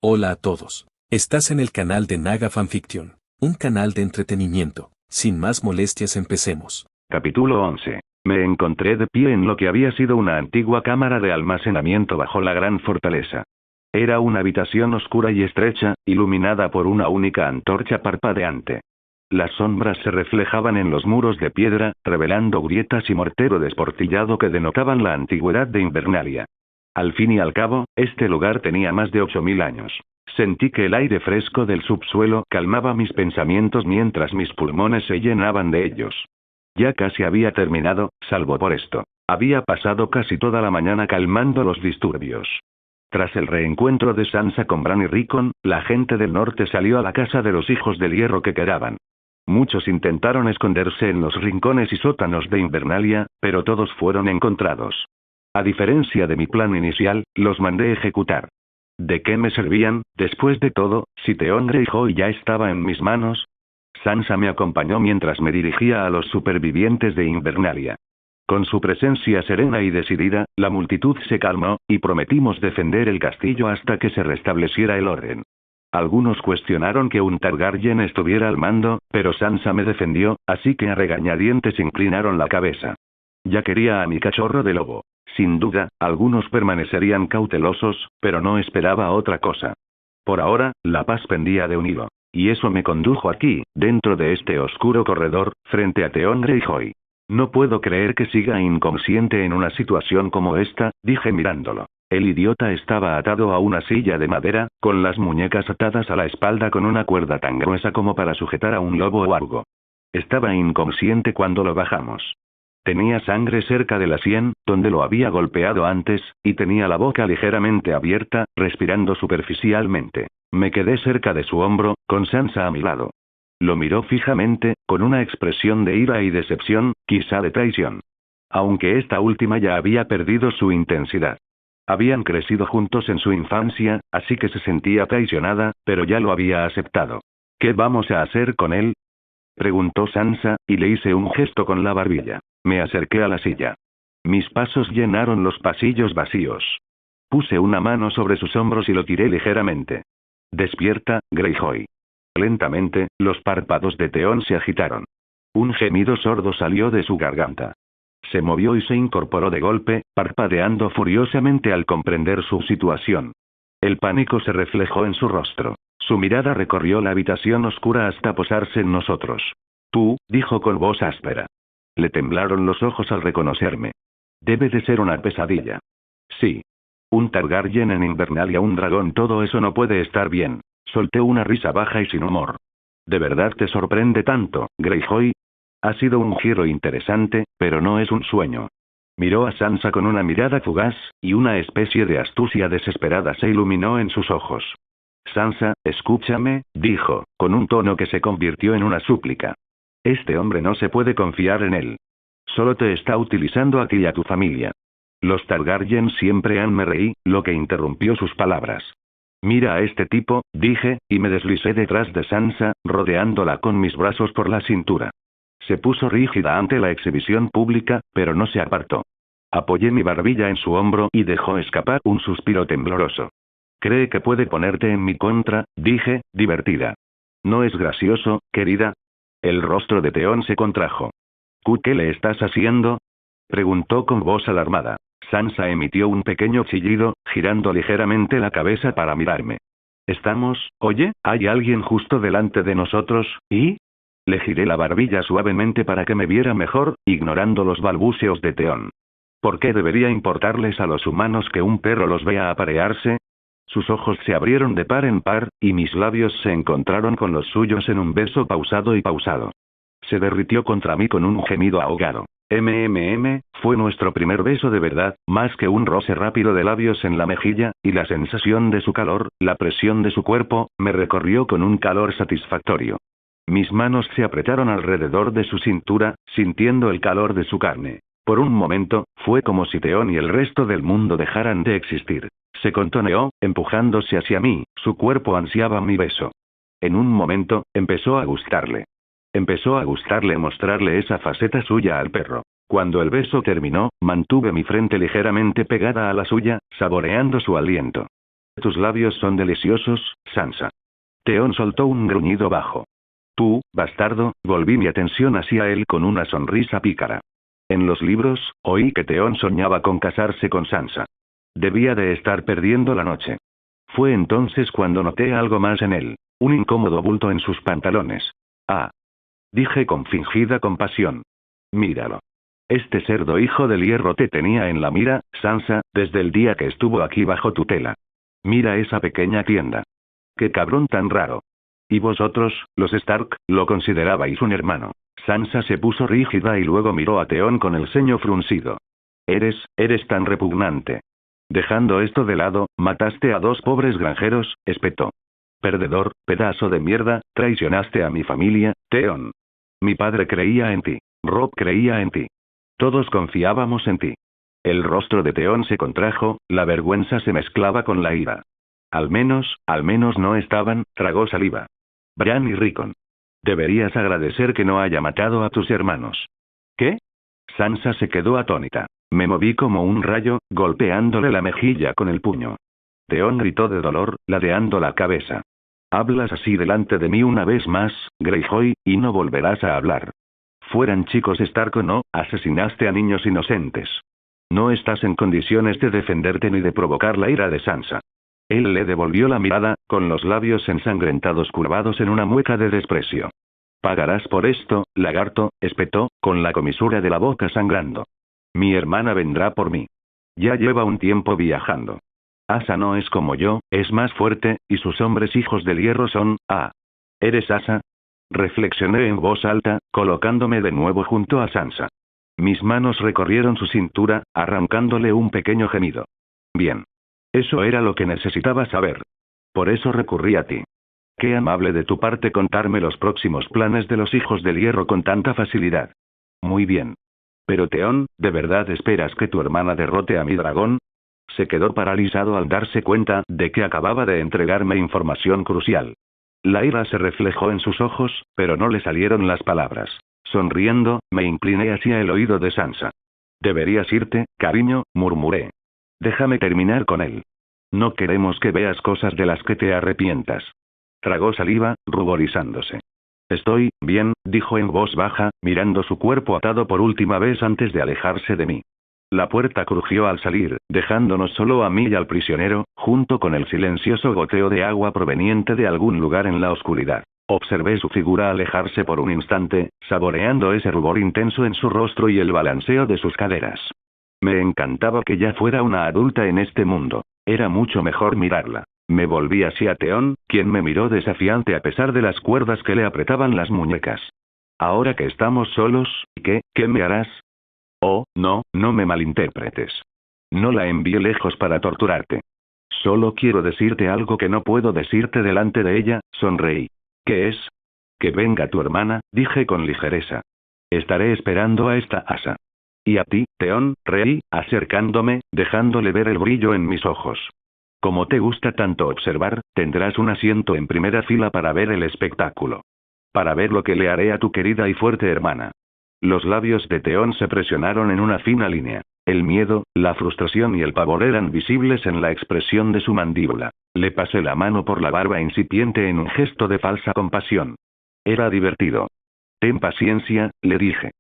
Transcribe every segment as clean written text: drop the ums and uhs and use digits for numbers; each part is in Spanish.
Hola a todos. Estás en el canal de Naga Fanfiction, un canal de entretenimiento. Sin más molestias, empecemos. Capítulo 11. Me encontré de pie en lo que había sido una antigua cámara de almacenamiento bajo la gran fortaleza. Era una habitación oscura y estrecha, iluminada por una única antorcha parpadeante. Las sombras se reflejaban en los muros de piedra, revelando grietas y mortero desportillado que denotaban la antigüedad de Invernalia. Al fin y al cabo, este lugar tenía más de 8000 años. Sentí que el aire fresco del subsuelo calmaba mis pensamientos mientras mis pulmones se llenaban de ellos. Ya casi había terminado, salvo por esto. Había pasado casi toda la mañana calmando los disturbios. Tras el reencuentro de Sansa con Bran y Rickon, la gente del norte salió a la casa de los hijos del hierro que quedaban. Muchos intentaron esconderse en los rincones y sótanos de Invernalia, pero todos fueron encontrados. A diferencia de mi plan inicial, los mandé ejecutar. ¿De qué me servían, después de todo, si Theon Greyjoy ya estaba en mis manos? Sansa me acompañó mientras me dirigía a los supervivientes de Invernalia. Con su presencia serena y decidida, la multitud se calmó, y prometimos defender el castillo hasta que se restableciera el orden. Algunos cuestionaron que un Targaryen estuviera al mando, pero Sansa me defendió, así que a regañadientes inclinaron la cabeza. Ya quería a mi cachorro de lobo. Sin duda, algunos permanecerían cautelosos, pero no esperaba otra cosa. Por ahora, la paz pendía de un hilo. Y eso me condujo aquí, dentro de este oscuro corredor, frente a Theon Greyjoy. No puedo creer que siga inconsciente en una situación como esta, dije mirándolo. El idiota estaba atado a una silla de madera, con las muñecas atadas a la espalda con una cuerda tan gruesa como para sujetar a un lobo o algo. Estaba inconsciente cuando lo bajamos. Tenía sangre cerca de la sien, donde lo había golpeado antes, y tenía la boca ligeramente abierta, respirando superficialmente. Me quedé cerca de su hombro, con Sansa a mi lado. Lo miró fijamente, con una expresión de ira y decepción, quizá de traición. Aunque esta última ya había perdido su intensidad. Habían crecido juntos en su infancia, así que se sentía traicionada, pero ya lo había aceptado. ¿Qué vamos a hacer con él?, preguntó Sansa, y le hice un gesto con la barbilla. Me acerqué a la silla. Mis pasos llenaron los pasillos vacíos. Puse una mano sobre sus hombros y lo tiré ligeramente. Despierta, Greyjoy. Lentamente, los párpados de Theon se agitaron. Un gemido sordo salió de su garganta. Se movió y se incorporó de golpe, parpadeando furiosamente al comprender su situación. El pánico se reflejó en su rostro. Su mirada recorrió la habitación oscura hasta posarse en nosotros. Tú, dijo con voz áspera. Le temblaron los ojos al reconocerme. Debe de ser una pesadilla. Sí. Un Targaryen en Invernalia, un dragón, todo eso no puede estar bien. Solté una risa baja y sin humor. ¿De verdad te sorprende tanto, Greyjoy? Ha sido un giro interesante, pero no es un sueño. Miró a Sansa con una mirada fugaz, y una especie de astucia desesperada se iluminó en sus ojos. Sansa, escúchame, dijo, con un tono que se convirtió en una súplica. Este hombre no se puede confiar en él. Solo te está utilizando a ti y a tu familia. Los Targaryen siempre me reí, lo que interrumpió sus palabras. Mira a este tipo, dije, y me deslicé detrás de Sansa, rodeándola con mis brazos por la cintura. Se puso rígida ante la exhibición pública, pero no se apartó. Apoyé mi barbilla en su hombro y dejó escapar un suspiro tembloroso. ¿Cree que puede ponerte en mi contra?, dije, divertida. ¿No es gracioso, querida? El rostro de Theon se contrajo. ¿Qué le estás haciendo?, preguntó con voz alarmada. Sansa emitió un pequeño chillido, girando ligeramente la cabeza para mirarme. Oye, hay alguien justo delante de nosotros, ¿y? Le giré la barbilla suavemente para que me viera mejor, ignorando los balbuceos de Theon. ¿Por qué debería importarles a los humanos que un perro los vea aparearse? Sus ojos se abrieron de par en par, y mis labios se encontraron con los suyos en un beso pausado y pausado. Se derritió contra mí con un gemido ahogado. Fue nuestro primer beso de verdad, más que un roce rápido de labios en la mejilla, y la sensación de su calor, la presión de su cuerpo, me recorrió con un calor satisfactorio. Mis manos se apretaron alrededor de su cintura, sintiendo el calor de su carne. Por un momento, fue como si Theon y el resto del mundo dejaran de existir. Se contoneó, empujándose hacia mí, su cuerpo ansiaba mi beso. En un momento, empezó a gustarle. Empezó a gustarle mostrarle esa faceta suya al perro. Cuando el beso terminó, mantuve mi frente ligeramente pegada a la suya, saboreando su aliento. Tus labios son deliciosos, Sansa. Theon soltó un gruñido bajo. Tú, bastardo, volví mi atención hacia él con una sonrisa pícara. En los libros, oí que Theon soñaba con casarse con Sansa. Debía de estar perdiendo la noche. Fue entonces cuando noté algo más en él, un incómodo bulto en sus pantalones. Ah. Dije con fingida compasión. Míralo. Este cerdo hijo del hierro te tenía en la mira, Sansa, desde el día que estuvo aquí bajo tu tela. Mira esa pequeña tienda. Qué cabrón tan raro. Y vosotros, los Stark, lo considerabais un hermano. Sansa se puso rígida y luego miró a Theon con el ceño fruncido. Eres tan repugnante. Dejando esto de lado, mataste a 2 pobres granjeros, espetó. Perdedor, pedazo de mierda, traicionaste a mi familia, Theon. Mi padre creía en ti. Robb creía en ti. Todos confiábamos en ti. El rostro de Theon se contrajo, la vergüenza se mezclaba con la ira. Al menos no estaban, tragó saliva. Bran y Rickon. Deberías agradecer que no haya matado a tus hermanos. ¿Qué? Sansa se quedó atónita. Me moví como un rayo, golpeándole la mejilla con el puño. Theon gritó de dolor, ladeando la cabeza. Hablas así delante de mí una vez más, Greyjoy, y no volverás a hablar. Fueran chicos Stark o no, asesinaste a niños inocentes. No estás en condiciones de defenderte ni de provocar la ira de Sansa. Él le devolvió la mirada, con los labios ensangrentados curvados en una mueca de desprecio. Pagarás por esto, lagarto, espetó, con la comisura de la boca sangrando. Mi hermana vendrá por mí. Ya lleva un tiempo viajando. Asa no es como yo, es más fuerte, y sus hombres hijos del hierro son, ¿eres Asa? Reflexioné en voz alta, colocándome de nuevo junto a Sansa. Mis manos recorrieron su cintura, arrancándole un pequeño gemido. Bien. Eso era lo que necesitaba saber. Por eso recurrí a ti. Qué amable de tu parte contarme los próximos planes de los hijos del hierro con tanta facilidad. Muy bien. Pero Theon, ¿de verdad esperas que tu hermana derrote a mi dragón? Se quedó paralizado al darse cuenta de que acababa de entregarme información crucial. La ira se reflejó en sus ojos, pero no le salieron las palabras. Sonriendo, me incliné hacia el oído de Sansa. Deberías irte, cariño, murmuré. Déjame terminar con él. No queremos que veas cosas de las que te arrepientas. Tragó saliva, ruborizándose. Estoy bien, dijo en voz baja, mirando su cuerpo atado por última vez antes de alejarse de mí. La puerta crujió al salir, dejándonos solo a mí y al prisionero, junto con el silencioso goteo de agua proveniente de algún lugar en la oscuridad. Observé su figura alejarse por un instante, saboreando ese rubor intenso en su rostro y el balanceo de sus caderas. Me encantaba que ya fuera una adulta en este mundo. Era mucho mejor mirarla. Me volví hacia Theon, quien me miró desafiante a pesar de las cuerdas que le apretaban las muñecas. Ahora que estamos solos, ¿qué me harás? Oh, no me malinterpretes. No la envié lejos para torturarte. Solo quiero decirte algo que no puedo decirte delante de ella, sonreí. ¿Qué es? Que venga tu hermana, dije con ligereza. Estaré esperando a esta Asa. Y a ti, Theon, reí, acercándome, dejándole ver el brillo en mis ojos. Como te gusta tanto observar, tendrás un asiento en primera fila para ver el espectáculo. Para ver lo que le haré a tu querida y fuerte hermana. Los labios de Theon se presionaron en una fina línea. El miedo, la frustración y el pavor eran visibles en la expresión de su mandíbula. Le pasé la mano por la barba incipiente en un gesto de falsa compasión. Era divertido. Ten paciencia, le dije.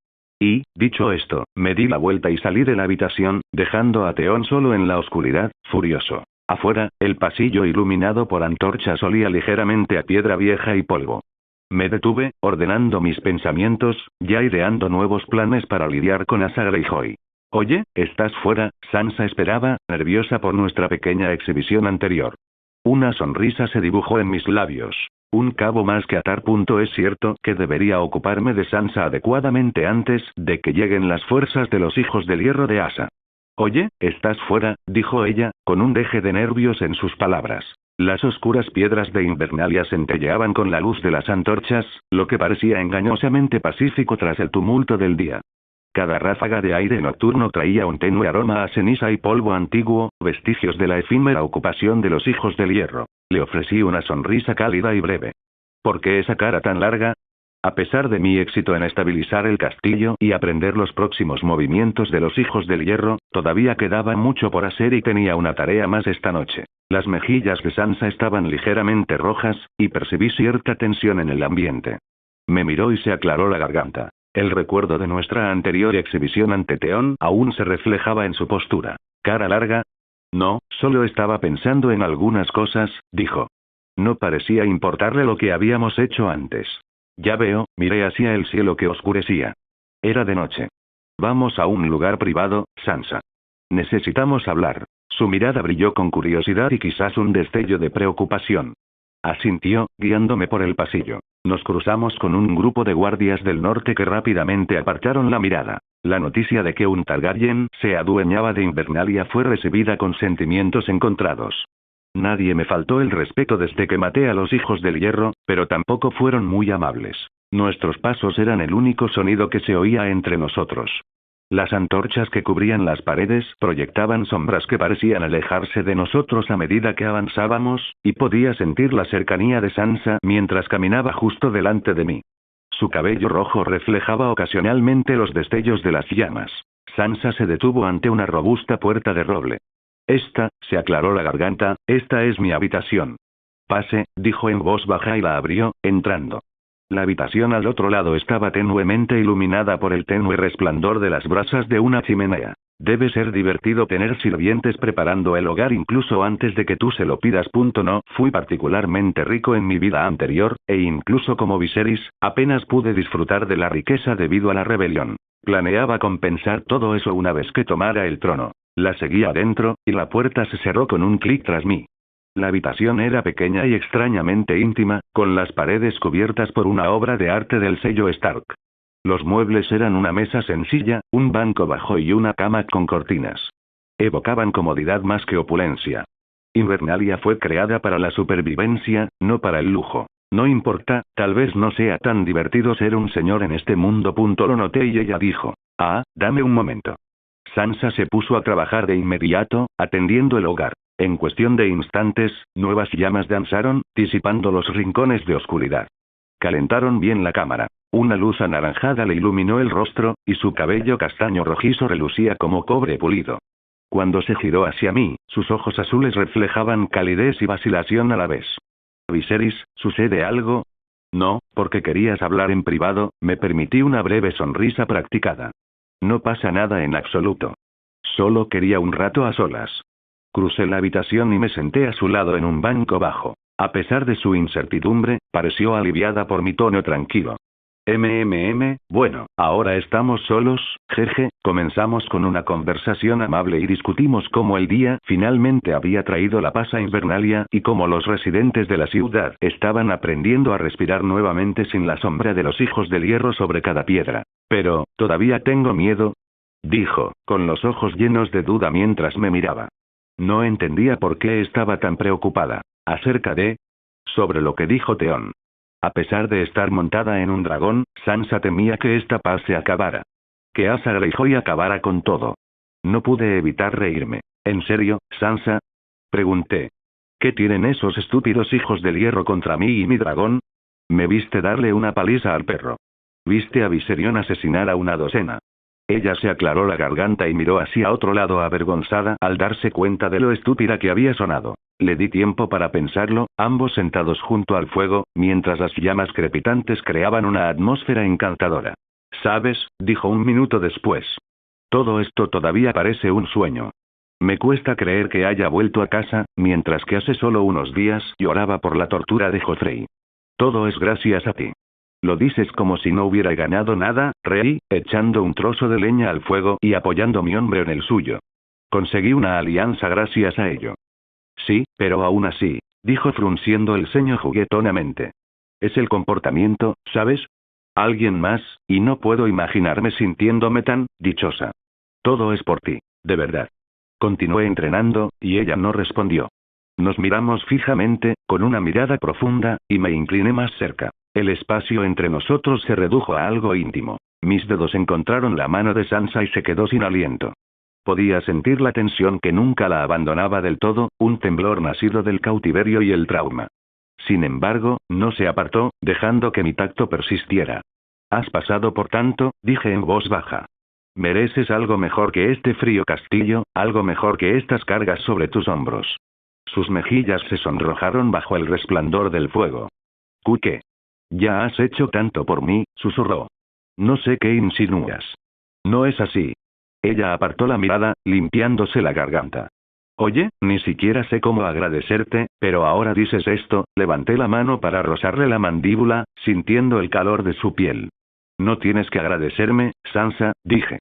Y, dicho esto, me di la vuelta y salí de la habitación, dejando a Theon solo en la oscuridad, furioso. Afuera, el pasillo iluminado por antorchas olía ligeramente a piedra vieja y polvo. Me detuve, ordenando mis pensamientos, ya ideando nuevos planes para lidiar con Asa Greyjoy. Oye, ¿estás fuera? Sansa esperaba, nerviosa por nuestra pequeña exhibición anterior. Una sonrisa se dibujó en mis labios. Un cabo más que atar. Es cierto que debería ocuparme de Sansa adecuadamente antes de que lleguen las fuerzas de los hijos del hierro de Asa. Oye, ¿estás fuera? Dijo ella, con un deje de nervios en sus palabras. Las oscuras piedras de Invernalia centelleaban con la luz de las antorchas, lo que parecía engañosamente pacífico tras el tumulto del día. Cada ráfaga de aire nocturno traía un tenue aroma a ceniza y polvo antiguo, vestigios de la efímera ocupación de los hijos del hierro. Le ofrecí una sonrisa cálida y breve. ¿Por qué esa cara tan larga? A pesar de mi éxito en estabilizar el castillo y aprender los próximos movimientos de los hijos del hierro, todavía quedaba mucho por hacer y tenía una tarea más esta noche. Las mejillas de Sansa estaban ligeramente rojas, y percibí cierta tensión en el ambiente. Me miró y se aclaró la garganta. El recuerdo de nuestra anterior exhibición ante Theon aún se reflejaba en su postura. ¿Cara larga? No, solo estaba pensando en algunas cosas, dijo. No parecía importarle lo que habíamos hecho antes. Ya veo, miré hacia el cielo que oscurecía. Era de noche. Vamos a un lugar privado, Sansa. Necesitamos hablar. Su mirada brilló con curiosidad y quizás un destello de preocupación. Asintió, guiándome por el pasillo. Nos cruzamos con un grupo de guardias del norte que rápidamente apartaron la mirada. La noticia de que un Targaryen se adueñaba de Invernalia fue recibida con sentimientos encontrados. Nadie me faltó el respeto desde que maté a los hijos del hierro, pero tampoco fueron muy amables. Nuestros pasos eran el único sonido que se oía entre nosotros. Las antorchas que cubrían las paredes proyectaban sombras que parecían alejarse de nosotros a medida que avanzábamos, y podía sentir la cercanía de Sansa mientras caminaba justo delante de mí. Su cabello rojo reflejaba ocasionalmente los destellos de las llamas. Sansa se detuvo ante una robusta puerta de roble. Se aclaró la garganta, esta es mi habitación. Pase, dijo en voz baja y la abrió, entrando. La habitación al otro lado estaba tenuemente iluminada por el tenue resplandor de las brasas de una chimenea. Debe ser divertido tener sirvientes preparando el hogar incluso antes de que tú se lo pidas. No fui particularmente rico en mi vida anterior, e incluso como Viserys, apenas pude disfrutar de la riqueza debido a la rebelión. Planeaba compensar todo eso una vez que tomara el trono. La seguí adentro, y la puerta se cerró con un clic tras mí. La habitación era pequeña y extrañamente íntima, con las paredes cubiertas por una obra de arte del sello Stark. Los muebles eran una mesa sencilla, un banco bajo y una cama con cortinas. Evocaban comodidad más que opulencia. Invernalia fue creada para la supervivencia, no para el lujo. No importa, tal vez no sea tan divertido ser un señor en este mundo. Lo noté y ella dijo. Dame un momento. Sansa se puso a trabajar de inmediato, atendiendo el hogar. En cuestión de instantes, nuevas llamas danzaron, disipando los rincones de oscuridad. Calentaron bien la cámara. Una luz anaranjada le iluminó el rostro, y su cabello castaño rojizo relucía como cobre pulido. Cuando se giró hacia mí, sus ojos azules reflejaban calidez y vacilación a la vez. Viserys, ¿sucede algo? No, porque querías hablar en privado, me permití una breve sonrisa practicada. No pasa nada en absoluto. Solo quería un rato a solas. Crucé la habitación y me senté a su lado en un banco bajo. A pesar de su incertidumbre, pareció aliviada por mi tono tranquilo. Bueno, ahora estamos solos, jeje, comenzamos con una conversación amable y discutimos cómo el día finalmente había traído la paz a Invernalia y cómo los residentes de la ciudad estaban aprendiendo a respirar nuevamente sin la sombra de los hijos del hierro sobre cada piedra. Pero, todavía tengo miedo, dijo, con los ojos llenos de duda mientras me miraba. No entendía por qué estaba tan preocupada. Sobre lo que dijo Theon. A pesar de estar montada en un dragón, Sansa temía que esta paz se acabara. Que Asa Greyjoy acabara con todo. No pude evitar reírme. ¿En serio, Sansa? Pregunté. ¿Qué tienen esos estúpidos hijos del hierro contra mí y mi dragón? Me viste darle una paliza al perro. Viste a Viserion asesinar a una docena. Ella se aclaró la garganta y miró hacia otro lado avergonzada al darse cuenta de lo estúpida que había sonado. Le di tiempo para pensarlo, ambos sentados junto al fuego, mientras las llamas crepitantes creaban una atmósfera encantadora. ¿Sabes?, dijo un minuto después. Todo esto todavía parece un sueño. Me cuesta creer que haya vuelto a casa, mientras que hace solo unos días lloraba por la tortura de Joffrey. Todo es gracias a ti. Lo dices como si no hubiera ganado nada, reí, echando un trozo de leña al fuego y apoyando mi hombro en el suyo. Conseguí una alianza gracias a ello. Sí, pero aún así, dijo frunciendo el ceño juguetonamente. Es el comportamiento, ¿sabes? Alguien más, y no puedo imaginarme sintiéndome tan dichosa. Todo es por ti, de verdad. Continué entrenando, y ella no respondió. Nos miramos fijamente, con una mirada profunda, y me incliné más cerca. El espacio entre nosotros se redujo a algo íntimo. Mis dedos encontraron la mano de Sansa y se quedó sin aliento. Podía sentir la tensión que nunca la abandonaba del todo, un temblor nacido del cautiverio y el trauma. Sin embargo, no se apartó, dejando que mi tacto persistiera. Has pasado por tanto, dije en voz baja. Mereces algo mejor que este frío castillo, algo mejor que estas cargas sobre tus hombros. Sus mejillas se sonrojaron bajo el resplandor del fuego. ¿Qué? Ya has hecho tanto por mí, susurró. No sé qué insinúas. No es así. Ella apartó la mirada, limpiándose la garganta. Oye, ni siquiera sé cómo agradecerte, pero ahora dices esto. Levanté la mano para rozarle la mandíbula, sintiendo el calor de su piel. No tienes que agradecerme, Sansa, dije.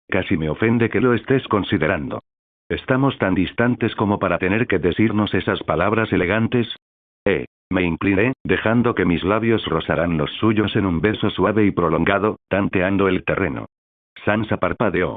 Casi me ofende que lo estés considerando. ¿Estamos tan distantes como para tener que decirnos esas palabras elegantes? Me incliné, dejando que mis labios rozaran los suyos en un beso suave y prolongado, tanteando el terreno. Sansa parpadeó.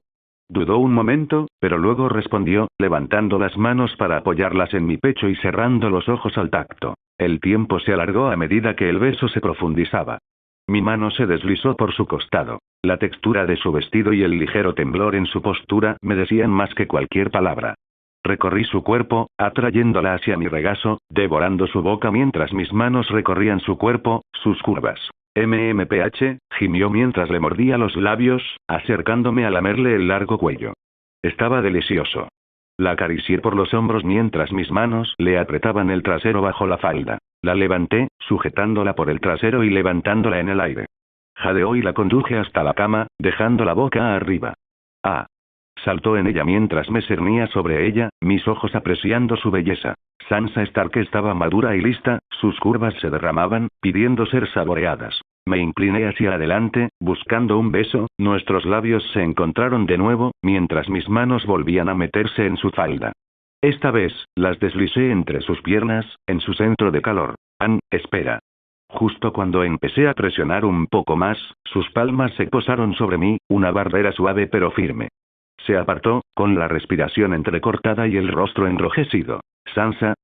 Dudó un momento, pero luego respondió, levantando las manos para apoyarlas en mi pecho y cerrando los ojos al tacto. El tiempo se alargó a medida que el beso se profundizaba. Mi mano se deslizó por su costado. La textura de su vestido y el ligero temblor en su postura me decían más que cualquier palabra. Recorrí su cuerpo, atrayéndola hacia mi regazo, devorando su boca mientras mis manos recorrían su cuerpo, sus curvas. MMPH, gimió mientras le mordía los labios, acercándome a lamerle el largo cuello. Estaba delicioso. La acaricié por los hombros mientras mis manos le apretaban el trasero bajo la falda. La levanté, sujetándola por el trasero y levantándola en el aire. Jadeó y la conduje hasta la cama, dejando la boca arriba. ¡Ah! Saltó en ella mientras me cernía sobre ella, mis ojos apreciando su belleza. Sansa Stark estaba madura y lista, sus curvas se derramaban, pidiendo ser saboreadas. Me incliné hacia adelante, buscando un beso, nuestros labios se encontraron de nuevo, mientras mis manos volvían a meterse en su falda. Esta vez, las deslicé entre sus piernas, en su centro de calor. Espera. Justo cuando empecé a presionar un poco más, sus palmas se posaron sobre mí, una barrera suave pero firme. Se apartó, con la respiración entrecortada y el rostro enrojecido. Sansa.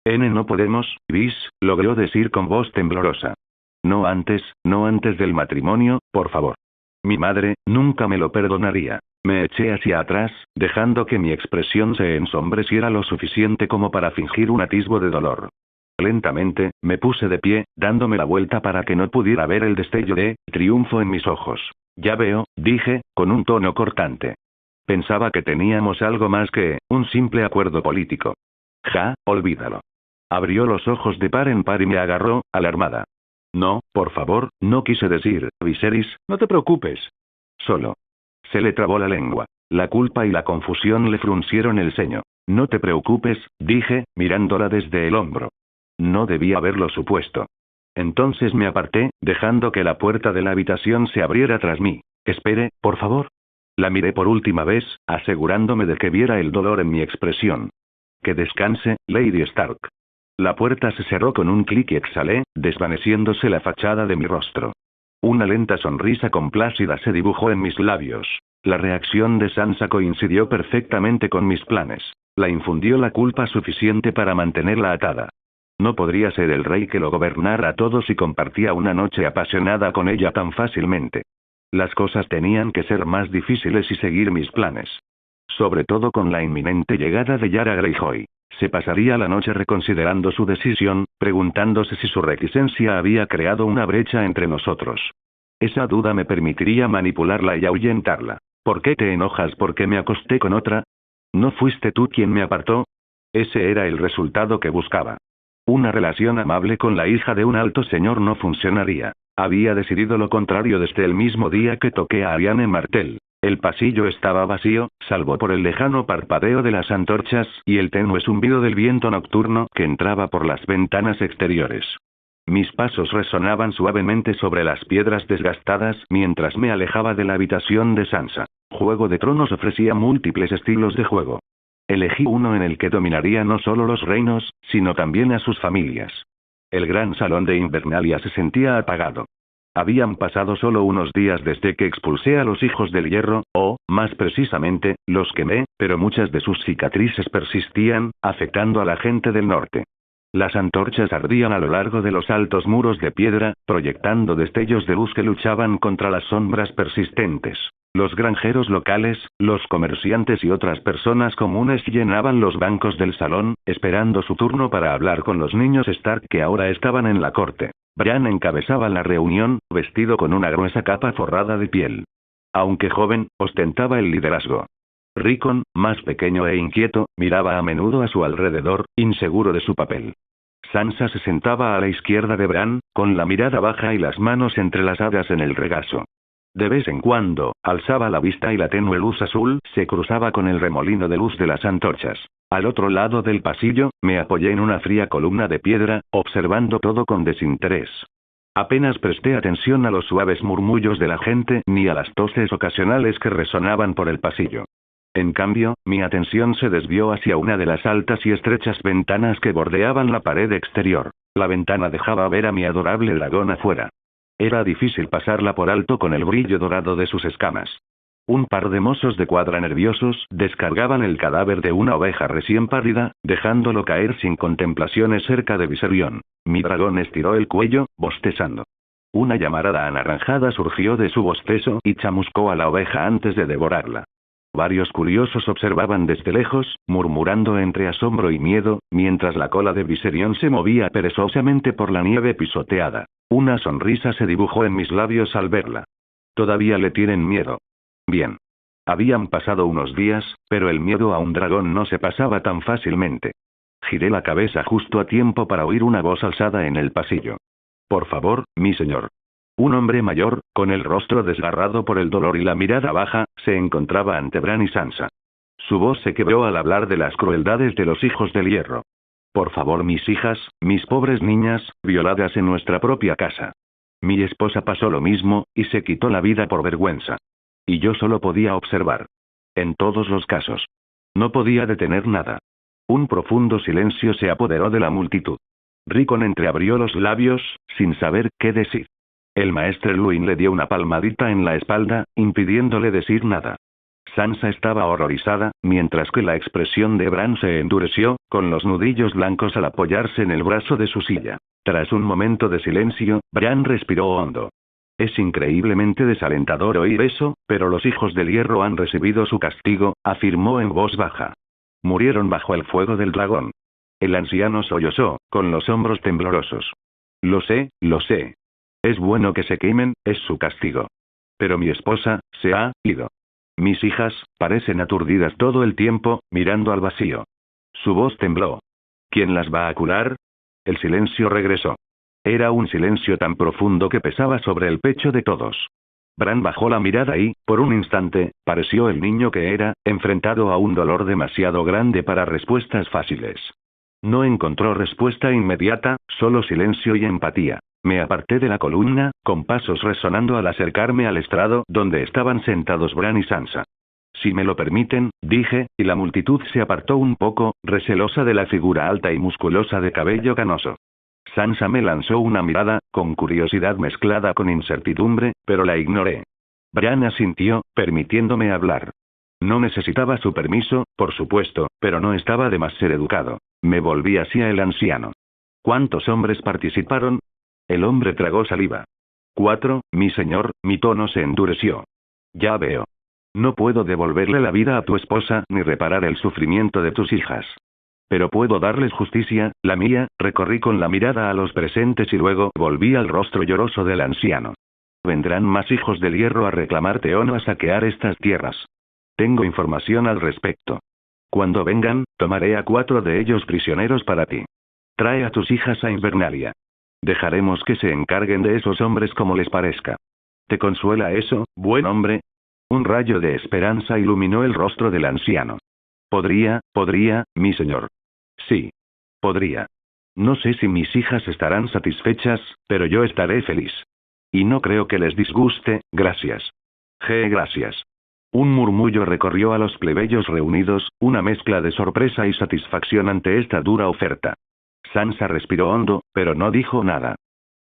No podemos, Vis, logró decir con voz temblorosa. No antes del matrimonio, por favor. Mi madre, nunca me lo perdonaría. Me eché hacia atrás, dejando que mi expresión se ensombreciera lo suficiente como para fingir un atisbo de dolor. Lentamente, me puse de pie, dándome la vuelta para que no pudiera ver el destello de triunfo en mis ojos. Ya veo, dije, con un tono cortante. Pensaba que teníamos algo más que un simple acuerdo político. Olvídalo. Abrió los ojos de par en par y me agarró, alarmada. No, por favor, no quise decir, Viserys, no te preocupes. Solo. Se le trabó la lengua. La culpa y la confusión le fruncieron el ceño. No te preocupes, dije, mirándola desde el hombro. No debía haberlo supuesto. Entonces me aparté, dejando que la puerta de la habitación se abriera tras mí. Espere, por favor. La miré por última vez, asegurándome de que viera el dolor en mi expresión. Que descanse, Lady Stark. La puerta se cerró con un clic y exhalé, desvaneciéndose la fachada de mi rostro. Una lenta sonrisa complácida se dibujó en mis labios. La reacción de Sansa coincidió perfectamente con mis planes. La infundió la culpa suficiente para mantenerla atada. No podría ser el rey que lo gobernara a todos y compartía una noche apasionada con ella tan fácilmente. Las cosas tenían que ser más difíciles y seguir mis planes. Sobre todo con la inminente llegada de Yara Greyjoy. Se pasaría la noche reconsiderando su decisión, preguntándose si su reticencia había creado una brecha entre nosotros. Esa duda me permitiría manipularla y ahuyentarla. ¿Por qué te enojas porque me acosté con otra? ¿No fuiste tú quien me apartó? Ese era el resultado que buscaba. Una relación amable con la hija de un alto señor no funcionaría. Había decidido lo contrario desde el mismo día que toqué a Ariane Martell. El pasillo estaba vacío, salvo por el lejano parpadeo de las antorchas y el tenue zumbido del viento nocturno que entraba por las ventanas exteriores. Mis pasos resonaban suavemente sobre las piedras desgastadas mientras me alejaba de la habitación de Sansa. Juego de Tronos ofrecía múltiples estilos de juego. Elegí uno en el que dominaría no solo los reinos, sino también a sus familias. El gran salón de Invernalia se sentía apagado. Habían pasado solo unos días desde que expulsé a los hijos del hierro, o, más precisamente, los quemé, pero muchas de sus cicatrices persistían, afectando a la gente del norte. Las antorchas ardían a lo largo de los altos muros de piedra, proyectando destellos de luz que luchaban contra las sombras persistentes. Los granjeros locales, los comerciantes y otras personas comunes llenaban los bancos del salón, esperando su turno para hablar con los niños Stark que ahora estaban en la corte. Bran encabezaba la reunión, vestido con una gruesa capa forrada de piel. Aunque joven, ostentaba el liderazgo. Rickon, más pequeño e inquieto, miraba a menudo a su alrededor, inseguro de su papel. Sansa se sentaba a la izquierda de Bran, con la mirada baja y las manos entrelazadas en el regazo. De vez en cuando, alzaba la vista y la tenue luz azul se cruzaba con el remolino de luz de las antorchas. Al otro lado del pasillo, me apoyé en una fría columna de piedra, observando todo con desinterés. Apenas presté atención a los suaves murmullos de la gente ni a las toses ocasionales que resonaban por el pasillo. En cambio, mi atención se desvió hacia una de las altas y estrechas ventanas que bordeaban la pared exterior. La ventana dejaba ver a mi adorable dragón afuera. Era difícil pasarla por alto con el brillo dorado de sus escamas. Un par de mozos de cuadra nerviosos descargaban el cadáver de una oveja recién parida, dejándolo caer sin contemplaciones cerca de Viserion. Mi dragón estiró el cuello, bostezando. Una llamarada anaranjada surgió de su bostezo y chamuscó a la oveja antes de devorarla. Varios curiosos observaban desde lejos, murmurando entre asombro y miedo, mientras la cola de Viserion se movía perezosamente por la nieve pisoteada. Una sonrisa se dibujó en mis labios al verla. Todavía le tienen miedo. Bien. Habían pasado unos días, pero el miedo a un dragón no se pasaba tan fácilmente. Giré la cabeza justo a tiempo para oír una voz alzada en el pasillo. Por favor, mi señor. Un hombre mayor, con el rostro desgarrado por el dolor y la mirada baja, se encontraba ante Bran y Sansa. Su voz se quebró al hablar de las crueldades de los hijos del hierro. Por favor, mis hijas, mis pobres niñas, violadas en nuestra propia casa. Mi esposa pasó lo mismo, y se quitó la vida por vergüenza. Y yo solo podía observar. En todos los casos. No podía detener nada. Un profundo silencio se apoderó de la multitud. Rickon entreabrió los labios, sin saber qué decir. El maestre Luin le dio una palmadita en la espalda, impidiéndole decir nada. Sansa estaba horrorizada, mientras que la expresión de Bran se endureció, con los nudillos blancos al apoyarse en el brazo de su silla. Tras un momento de silencio, Bran respiró hondo. Es increíblemente desalentador oír eso, pero los hijos del hierro han recibido su castigo, afirmó en voz baja. Murieron bajo el fuego del dragón. El anciano sollozó, con los hombros temblorosos. Lo sé, lo sé. Es bueno que se quemen, es su castigo. Pero mi esposa, se ha ido. Mis hijas, parecen aturdidas todo el tiempo, mirando al vacío. Su voz tembló. ¿Quién las va a curar? El silencio regresó. Era un silencio tan profundo que pesaba sobre el pecho de todos. Bran bajó la mirada y, por un instante, pareció el niño que era, enfrentado a un dolor demasiado grande para respuestas fáciles. No encontró respuesta inmediata, solo silencio y empatía. Me aparté de la columna, con pasos resonando al acercarme al estrado donde estaban sentados Bran y Sansa. Si me lo permiten, dije, y la multitud se apartó un poco, recelosa de la figura alta y musculosa de cabello canoso. Sansa me lanzó una mirada, con curiosidad mezclada con incertidumbre, pero la ignoré. Bran asintió, permitiéndome hablar. No necesitaba su permiso, por supuesto, pero no estaba de más ser educado. Me volví hacia el anciano. ¿Cuántos hombres participaron? El hombre tragó saliva. 4, mi señor, mi tono se endureció. Ya veo. No puedo devolverle la vida a tu esposa ni reparar el sufrimiento de tus hijas. Pero puedo darles justicia, la mía. Recorrí con la mirada a los presentes y luego volví al rostro lloroso del anciano. Vendrán más hijos del hierro a reclamarte o no a saquear estas tierras. Tengo información al respecto. Cuando vengan, tomaré a 4 de ellos prisioneros para ti. Trae a tus hijas a Invernalia. Dejaremos que se encarguen de esos hombres como les parezca. ¿Te consuela eso, buen hombre? Un rayo de esperanza iluminó el rostro del anciano. Podría, mi señor. Sí. Podría. No sé si mis hijas estarán satisfechas, pero yo estaré feliz. Y no creo que les disguste, gracias. Gracias. Un murmullo recorrió a los plebeyos reunidos, una mezcla de sorpresa y satisfacción ante esta dura oferta. Sansa respiró hondo, pero no dijo nada.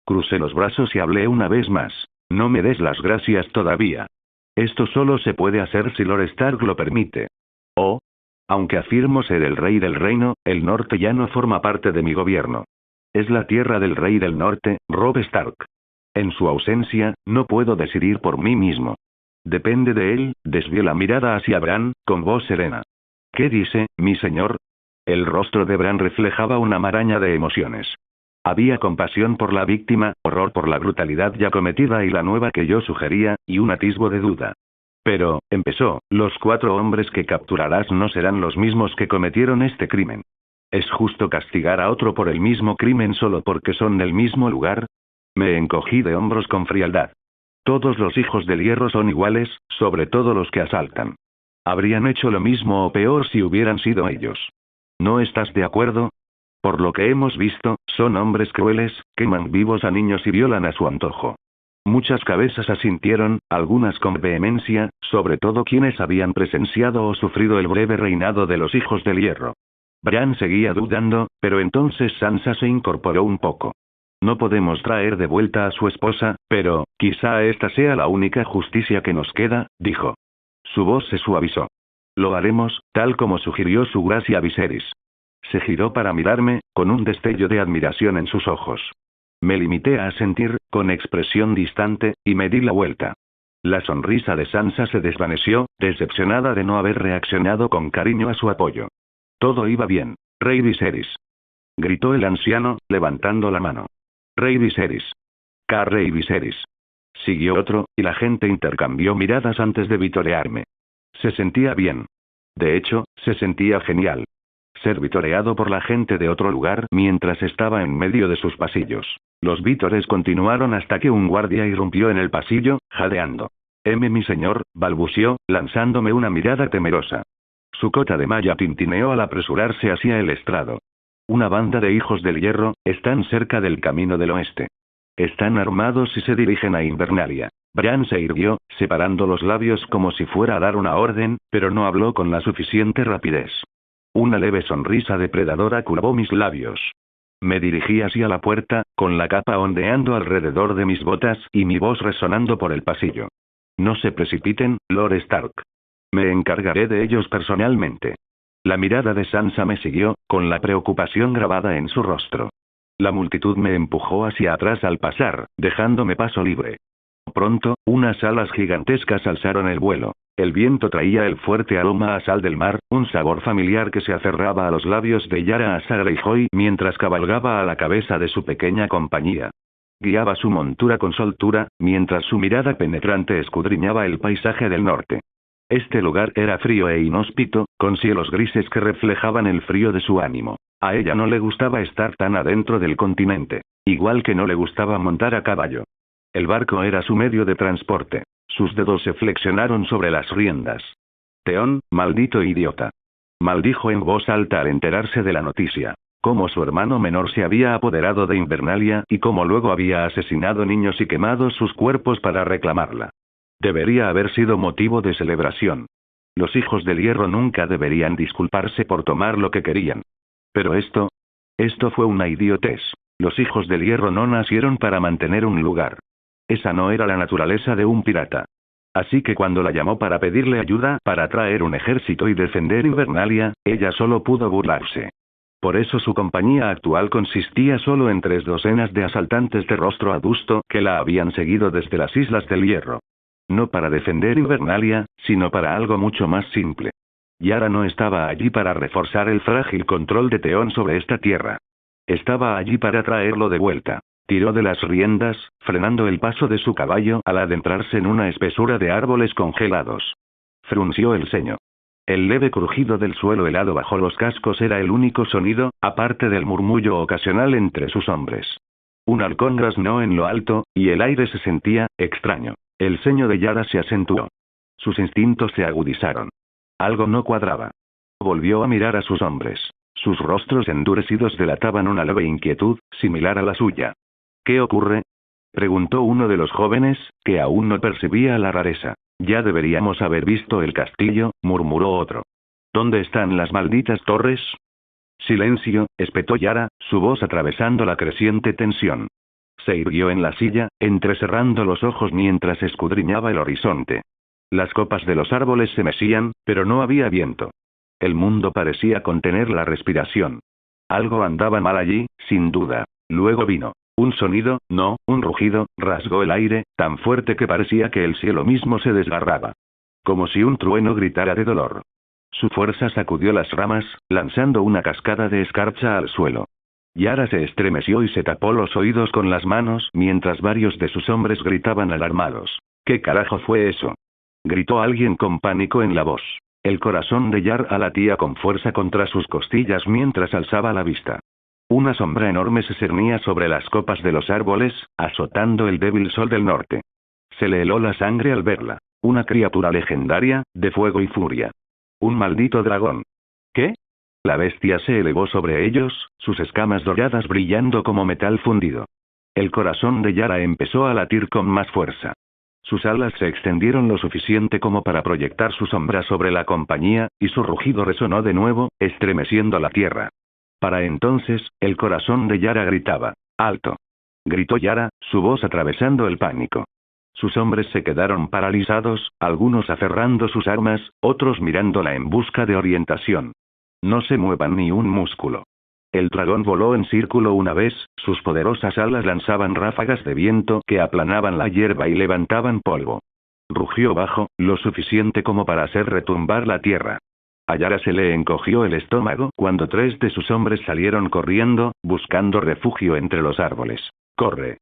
Crucé los brazos y hablé una vez más. No me des las gracias todavía. Esto solo se puede hacer si Lord Stark lo permite. Oh. Aunque afirmo ser el rey del reino, el norte ya no forma parte de mi gobierno. Es la tierra del rey del norte, Robb Stark. En su ausencia, no puedo decidir por mí mismo. Depende de él. Desvió la mirada hacia Bran, con voz serena. ¿Qué dice, mi señor? El rostro de Bran reflejaba una maraña de emociones. Había compasión por la víctima, horror por la brutalidad ya cometida y la nueva que yo sugería, y un atisbo de duda. Pero, empezó, los 4 hombres que capturarás no serán los mismos que cometieron este crimen. ¿Es justo castigar a otro por el mismo crimen solo porque son del mismo lugar? Me encogí de hombros con frialdad. Todos los hijos del hierro son iguales, sobre todo los que asaltan. Habrían hecho lo mismo o peor si hubieran sido ellos. ¿No estás de acuerdo? Por lo que hemos visto, son hombres crueles, queman vivos a niños y violan a su antojo. Muchas cabezas asintieron, algunas con vehemencia, sobre todo quienes habían presenciado o sufrido el breve reinado de los hijos del hierro. Bran seguía dudando, pero entonces Sansa se incorporó un poco. No podemos traer de vuelta a su esposa, pero, quizá esta sea la única justicia que nos queda, dijo. Su voz se suavizó. Lo haremos, tal como sugirió su gracia Viserys. Se giró para mirarme, con un destello de admiración en sus ojos. Me limité a asentir, con expresión distante, y me di la vuelta. La sonrisa de Sansa se desvaneció, decepcionada de no haber reaccionado con cariño a su apoyo. Todo iba bien, Rey Viserys. Gritó el anciano, levantando la mano. Rey Viserys. Rey Viserys. Siguió otro, y la gente intercambió miradas antes de vitorearme. Se sentía bien. De hecho, se sentía genial. Ser vitoreado por la gente de otro lugar mientras estaba en medio de sus pasillos. Los vítores continuaron hasta que un guardia irrumpió en el pasillo, jadeando. Mi señor, balbuceó, lanzándome una mirada temerosa. Su cota de malla tintineó al apresurarse hacia el estrado. Una banda de hijos del hierro, están cerca del camino del oeste. Están armados y se dirigen a Invernalia. Bran se irguió, separando los labios como si fuera a dar una orden, pero no habló con la suficiente rapidez. Una leve sonrisa depredadora curvó mis labios. Me dirigí hacia la puerta, con la capa ondeando alrededor de mis botas y mi voz resonando por el pasillo. No se precipiten, Lord Stark. Me encargaré de ellos personalmente. La mirada de Sansa me siguió, con la preocupación grabada en su rostro. La multitud me empujó hacia atrás al pasar, dejándome paso libre. Pronto, unas alas gigantescas alzaron el vuelo. El viento traía el fuerte aroma a sal del mar, un sabor familiar que se aferraba a los labios de Yara Asar Greyjoy mientras cabalgaba a la cabeza de su pequeña compañía. Guiaba su montura con soltura, mientras su mirada penetrante escudriñaba el paisaje del norte. Este lugar era frío e inhóspito, con cielos grises que reflejaban el frío de su ánimo. A ella no le gustaba estar tan adentro del continente. Igual que no le gustaba montar a caballo. El barco era su medio de transporte. Sus dedos se flexionaron sobre las riendas. Theon, maldito idiota. Maldijo en voz alta al enterarse de la noticia. Cómo su hermano menor se había apoderado de Invernalia y cómo luego había asesinado niños y quemado sus cuerpos para reclamarla. Debería haber sido motivo de celebración. Los hijos del hierro nunca deberían disculparse por tomar lo que querían. Pero esto fue una idiotez. Los hijos del hierro no nacieron para mantener un lugar. Esa no era la naturaleza de un pirata. Así que cuando la llamó para pedirle ayuda para traer un ejército y defender Invernalia, ella solo pudo burlarse. Por eso su compañía actual consistía solo en 3 docenas de asaltantes de rostro adusto que la habían seguido desde las Islas del Hierro. No para defender Invernalia, sino para algo mucho más simple. Yara no estaba allí para reforzar el frágil control de Theon sobre esta tierra. Estaba allí para traerlo de vuelta. Tiró de las riendas, frenando el paso de su caballo al adentrarse en una espesura de árboles congelados. Frunció el ceño. El leve crujido del suelo helado bajo los cascos era el único sonido, aparte del murmullo ocasional entre sus hombres. Un halcón graznó en lo alto, y el aire se sentía extraño. El ceño de Yara se acentuó. Sus instintos se agudizaron. Algo no cuadraba. Volvió a mirar a sus hombres. Sus rostros endurecidos delataban una leve inquietud, similar a la suya. ¿Qué ocurre? Preguntó uno de los jóvenes, que aún no percibía la rareza. Ya deberíamos haber visto el castillo, murmuró otro. ¿Dónde están las malditas torres? Silencio, espetó Yara, su voz atravesando la creciente tensión. Se irguió en la silla, entrecerrando los ojos mientras escudriñaba el horizonte. Las copas de los árboles se mecían, pero no había viento. El mundo parecía contener la respiración. Algo andaba mal allí, sin duda. Luego vino. Un sonido, no, un rugido, rasgó el aire, tan fuerte que parecía que el cielo mismo se desgarraba. Como si un trueno gritara de dolor. Su fuerza sacudió las ramas, lanzando una cascada de escarcha al suelo. Yara se estremeció y se tapó los oídos con las manos mientras varios de sus hombres gritaban alarmados. ¿Qué carajo fue eso? Gritó alguien con pánico en la voz. El corazón de Yara latía con fuerza contra sus costillas mientras alzaba la vista. Una sombra enorme se cernía sobre las copas de los árboles, azotando el débil sol del norte. Se le heló la sangre al verla. Una criatura legendaria, de fuego y furia. Un maldito dragón. ¿Qué? La bestia se elevó sobre ellos, sus escamas doradas brillando como metal fundido. El corazón de Yara empezó a latir con más fuerza. Sus alas se extendieron lo suficiente como para proyectar su sombra sobre la compañía, y su rugido resonó de nuevo, estremeciendo la tierra. Para entonces, el corazón de Yara gritaba. ¡Alto! Gritó Yara, su voz atravesando el pánico. Sus hombres se quedaron paralizados, algunos aferrando sus armas, otros mirándola en busca de orientación. No se muevan ni un músculo. El dragón voló en círculo una vez, sus poderosas alas lanzaban ráfagas de viento que aplanaban la hierba y levantaban polvo. Rugió bajo, lo suficiente como para hacer retumbar la tierra. A Yara se le encogió el estómago cuando 3 de sus hombres salieron corriendo, buscando refugio entre los árboles. ¡Corre!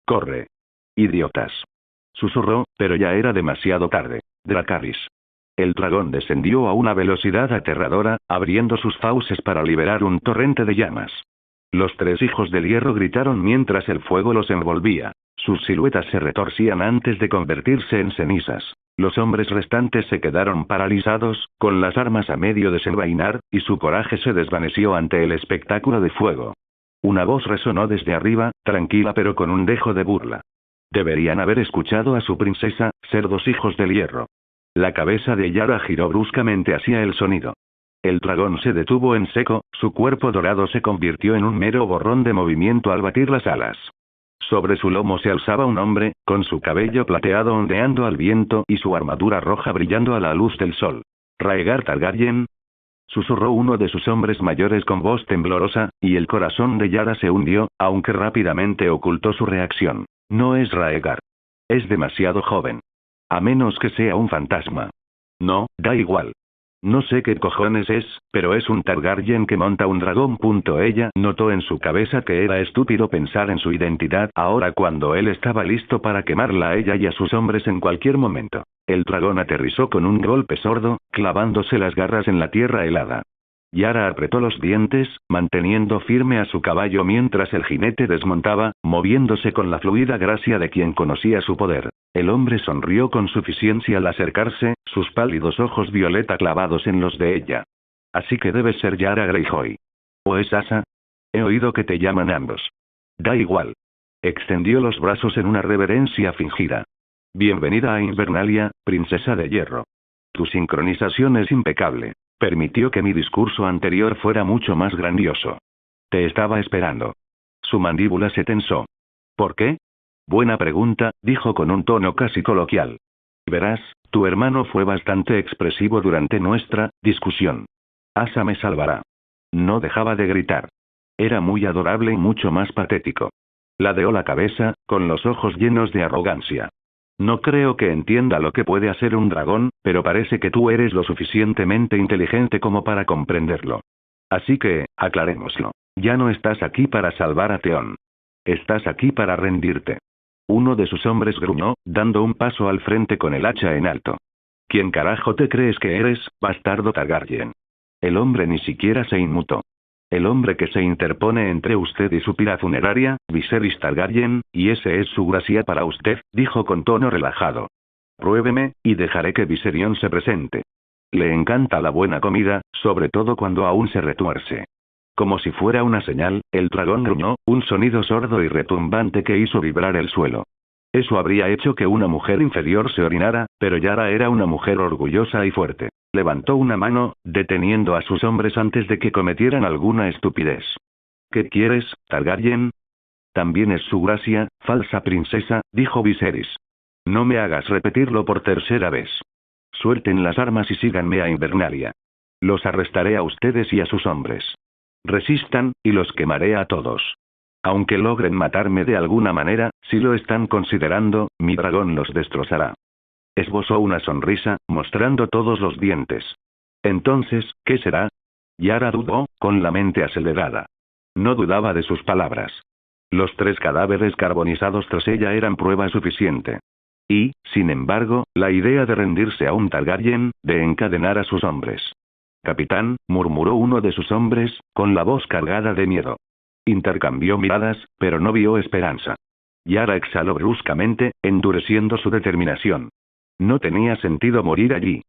¡Corre! ¡Idiotas! Susurró, pero ya era demasiado tarde. Dracarys. El dragón descendió a una velocidad aterradora, abriendo sus fauces para liberar un torrente de llamas. Los 3 hijos del hierro gritaron mientras el fuego los envolvía. Sus siluetas se retorcían antes de convertirse en cenizas. Los hombres restantes se quedaron paralizados, con las armas a medio desenvainar, y su coraje se desvaneció ante el espectáculo de fuego. Una voz resonó desde arriba, tranquila pero con un dejo de burla. Deberían haber escuchado a su princesa, cerdos hijos del hierro. La cabeza de Yara giró bruscamente hacia el sonido. El dragón se detuvo en seco, su cuerpo dorado se convirtió en un mero borrón de movimiento al batir las alas. Sobre su lomo se alzaba un hombre, con su cabello plateado ondeando al viento y su armadura roja brillando a la luz del sol. «¿Rhaegar Targaryen?», susurró uno de sus hombres mayores con voz temblorosa, y el corazón de Yara se hundió, aunque rápidamente ocultó su reacción. «No es Rhaegar. Es demasiado joven. A menos que sea un fantasma. No, da igual. No sé qué cojones es, pero es un Targaryen que monta un dragón. Ella notó en su cabeza que era estúpido pensar en su identidad ahora cuando él estaba listo para quemarla a ella y a sus hombres en cualquier momento. El dragón aterrizó con un golpe sordo, clavándose las garras en la tierra helada. Yara apretó los dientes, manteniendo firme a su caballo mientras el jinete desmontaba, moviéndose con la fluida gracia de quien conocía su poder. El hombre sonrió con suficiencia al acercarse, sus pálidos ojos violeta clavados en los de ella. Así que debes ser Yara Greyjoy. ¿O es Asa? He oído que te llaman ambos. Da igual. Extendió los brazos en una reverencia fingida. Bienvenida a Invernalia, princesa de hierro. Tu sincronización es impecable. Permitió que mi discurso anterior fuera mucho más grandioso. Te estaba esperando. Su mandíbula se tensó. ¿Por qué? Buena pregunta, dijo con un tono casi coloquial. Verás, tu hermano fue bastante expresivo durante nuestra discusión. Asa me salvará. No dejaba de gritar. Era muy adorable y mucho más patético. Ladeó la cabeza, con los ojos llenos de arrogancia. No creo que entienda lo que puede hacer un dragón, pero parece que tú eres lo suficientemente inteligente como para comprenderlo. Así que, aclarémoslo. Ya no estás aquí para salvar a Theon. Estás aquí para rendirte. Uno de sus hombres gruñó, dando un paso al frente con el hacha en alto. ¿Quién carajo te crees que eres, bastardo Targaryen? El hombre ni siquiera se inmutó. El hombre que se interpone entre usted y su pira funeraria, Viserys Targaryen, y ese es su gracia para usted, dijo con tono relajado. Pruébeme, y dejaré que Viserion se presente. Le encanta la buena comida, sobre todo cuando aún se retuerce. Como si fuera una señal, el dragón gruñó, un sonido sordo y retumbante que hizo vibrar el suelo. Eso habría hecho que una mujer inferior se orinara, pero Yara era una mujer orgullosa y fuerte. Levantó una mano, deteniendo a sus hombres antes de que cometieran alguna estupidez. ¿Qué quieres, Targaryen? También es su gracia, falsa princesa, dijo Viserys. No me hagas repetirlo por tercera vez. Suelten las armas y síganme a Invernalia. Los arrestaré a ustedes y a sus hombres. Resistan, y los quemaré a todos. Aunque logren matarme de alguna manera, si lo están considerando, mi dragón los destrozará. Esbozó una sonrisa, mostrando todos los dientes. Entonces, ¿qué será? Yara dudó, con la mente acelerada. No dudaba de sus palabras. Los 3 cadáveres carbonizados tras ella eran prueba suficiente. Y, sin embargo, la idea de rendirse a un Targaryen, de encadenar a sus hombres. Capitán, murmuró uno de sus hombres, con la voz cargada de miedo. Intercambió miradas, pero no vio esperanza. Yara exhaló bruscamente, endureciendo su determinación. No tenía sentido morir allí.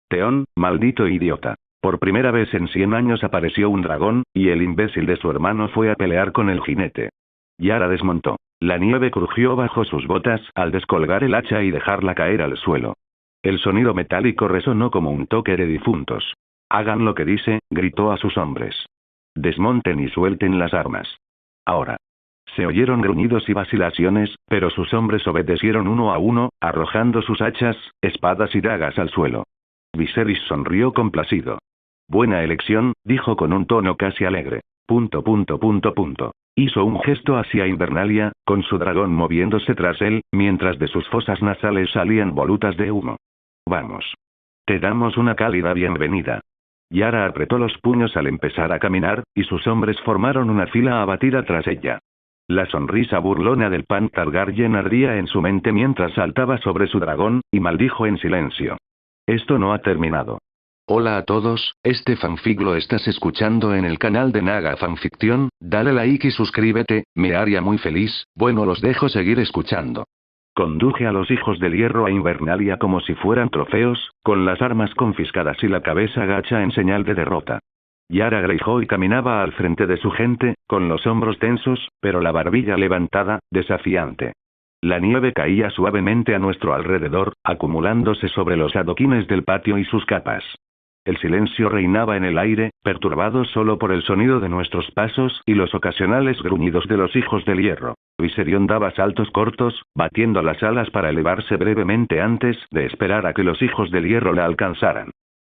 Theon, maldito idiota. Por primera vez en 100 años apareció un dragón, y el imbécil de su hermano fue a pelear con el jinete. Yara desmontó. La nieve crujió bajo sus botas al descolgar el hacha y dejarla caer al suelo. El sonido metálico resonó como un toque de difuntos. Hagan lo que dice, gritó a sus hombres. Desmonten y suelten las armas. Ahora. Se oyeron gruñidos y vacilaciones, pero sus hombres obedecieron uno a uno, arrojando sus hachas, espadas y dagas al suelo. Viserys sonrió complacido. Buena elección, dijo con un tono casi alegre. Hizo un gesto hacia Invernalia, con su dragón moviéndose tras él, mientras de sus fosas nasales salían volutas de humo. Vamos. Te damos una cálida bienvenida. Yara apretó los puños al empezar a caminar, y sus hombres formaron una fila abatida tras ella. La sonrisa burlona del Pan Targaryen ardía en su mente mientras saltaba sobre su dragón, y maldijo en silencio. Esto no ha terminado. Hola a todos, este fanfic lo estás escuchando en el canal de Naga Fanfiction, dale like y suscríbete, me haría muy feliz, bueno los dejo seguir escuchando. Conduje a los hijos del hierro a Invernalia como si fueran trofeos, con las armas confiscadas y la cabeza gacha en señal de derrota. Yara Greyjoy caminaba al frente de su gente, con los hombros tensos, pero la barbilla levantada, desafiante. La nieve caía suavemente a nuestro alrededor, acumulándose sobre los adoquines del patio y sus capas. El silencio reinaba en el aire, perturbado solo por el sonido de nuestros pasos y los ocasionales gruñidos de los hijos del hierro. Viserion daba saltos cortos, batiendo las alas para elevarse brevemente antes de esperar a que los hijos del hierro la alcanzaran.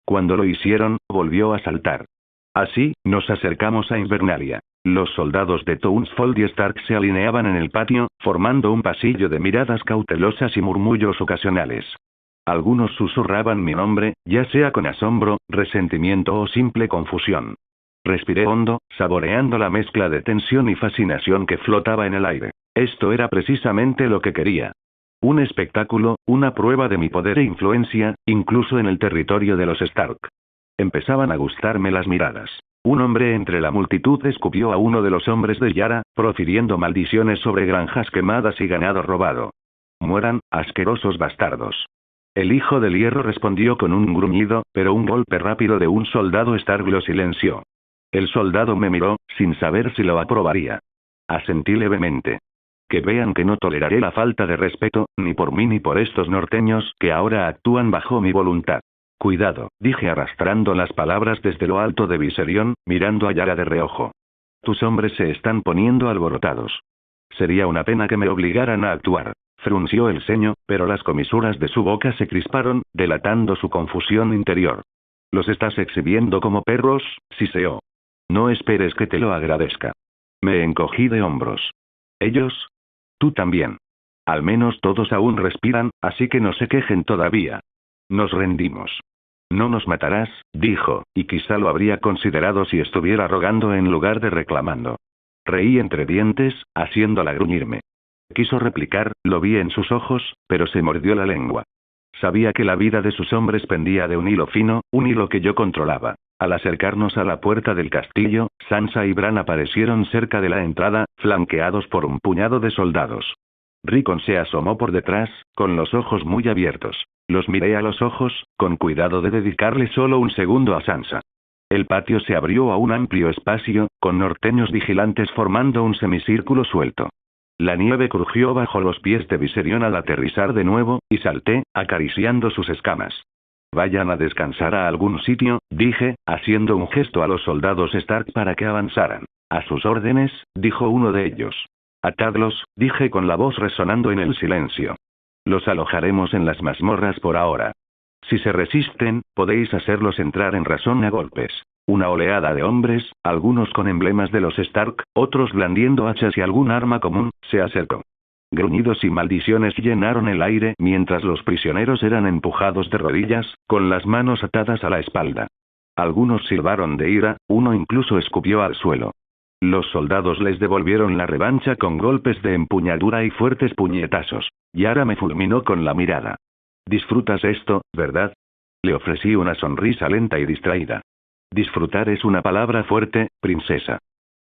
Cuando lo hicieron, volvió a saltar. Así, nos acercamos a Invernalia. Los soldados de Townsfold y Stark se alineaban en el patio, formando un pasillo de miradas cautelosas y murmullos ocasionales. Algunos susurraban mi nombre, ya sea con asombro, resentimiento o simple confusión. Respiré hondo, saboreando la mezcla de tensión y fascinación que flotaba en el aire. Esto era precisamente lo que quería. Un espectáculo, una prueba de mi poder e influencia, incluso en el territorio de los Stark. Empezaban a gustarme las miradas. Un hombre entre la multitud escupió a uno de los hombres de Yara, profiriendo maldiciones sobre granjas quemadas y ganado robado. Mueran, asquerosos bastardos. El hijo del hierro respondió con un gruñido, pero un golpe rápido de un soldado Stark lo silenció. El soldado me miró, sin saber si lo aprobaría. Asentí levemente. Que vean que no toleraré la falta de respeto, ni por mí ni por estos norteños que ahora actúan bajo mi voluntad. Cuidado, dije arrastrando las palabras desde lo alto de Viserion, mirando a Yara de reojo. Tus hombres se están poniendo alborotados. Sería una pena que me obligaran a actuar. Frunció el ceño, pero las comisuras de su boca se crisparon, delatando su confusión interior. Los estás exhibiendo como perros, siseó. No esperes que te lo agradezca. Me encogí de hombros. ¿Ellos? Tú también. Al menos todos aún respiran, así que no se quejen todavía. Nos rendimos. No nos matarás, dijo, y quizá lo habría considerado si estuviera rogando en lugar de reclamando. Reí entre dientes, haciéndola gruñirme. Quiso replicar, lo vi en sus ojos, pero se mordió la lengua. Sabía que la vida de sus hombres pendía de un hilo fino, un hilo que yo controlaba. Al acercarnos a la puerta del castillo, Sansa y Bran aparecieron cerca de la entrada, flanqueados por un puñado de soldados. Rickon se asomó por detrás, con los ojos muy abiertos. Los miré a los ojos, con cuidado de dedicarle solo un segundo a Sansa. El patio se abrió a un amplio espacio, con norteños vigilantes formando un semicírculo suelto. La nieve crujió bajo los pies de Viserion al aterrizar de nuevo, y salté, acariciando sus escamas. Vayan a descansar a algún sitio, dije, haciendo un gesto a los soldados Stark para que avanzaran. A sus órdenes, dijo uno de ellos. Atadlos, dije con la voz resonando en el silencio. Los alojaremos en las mazmorras por ahora. Si se resisten, podéis hacerlos entrar en razón a golpes. Una oleada de hombres, algunos con emblemas de los Stark, otros blandiendo hachas y algún arma común, se acercó. Gruñidos y maldiciones llenaron el aire mientras los prisioneros eran empujados de rodillas, con las manos atadas a la espalda. Algunos silbaron de ira, uno incluso escupió al suelo. Los soldados les devolvieron la revancha con golpes de empuñadura y fuertes puñetazos. Yara me fulminó con la mirada. Disfrutas esto, ¿verdad? Le ofrecí una sonrisa lenta y distraída. Disfrutar es una palabra fuerte, princesa.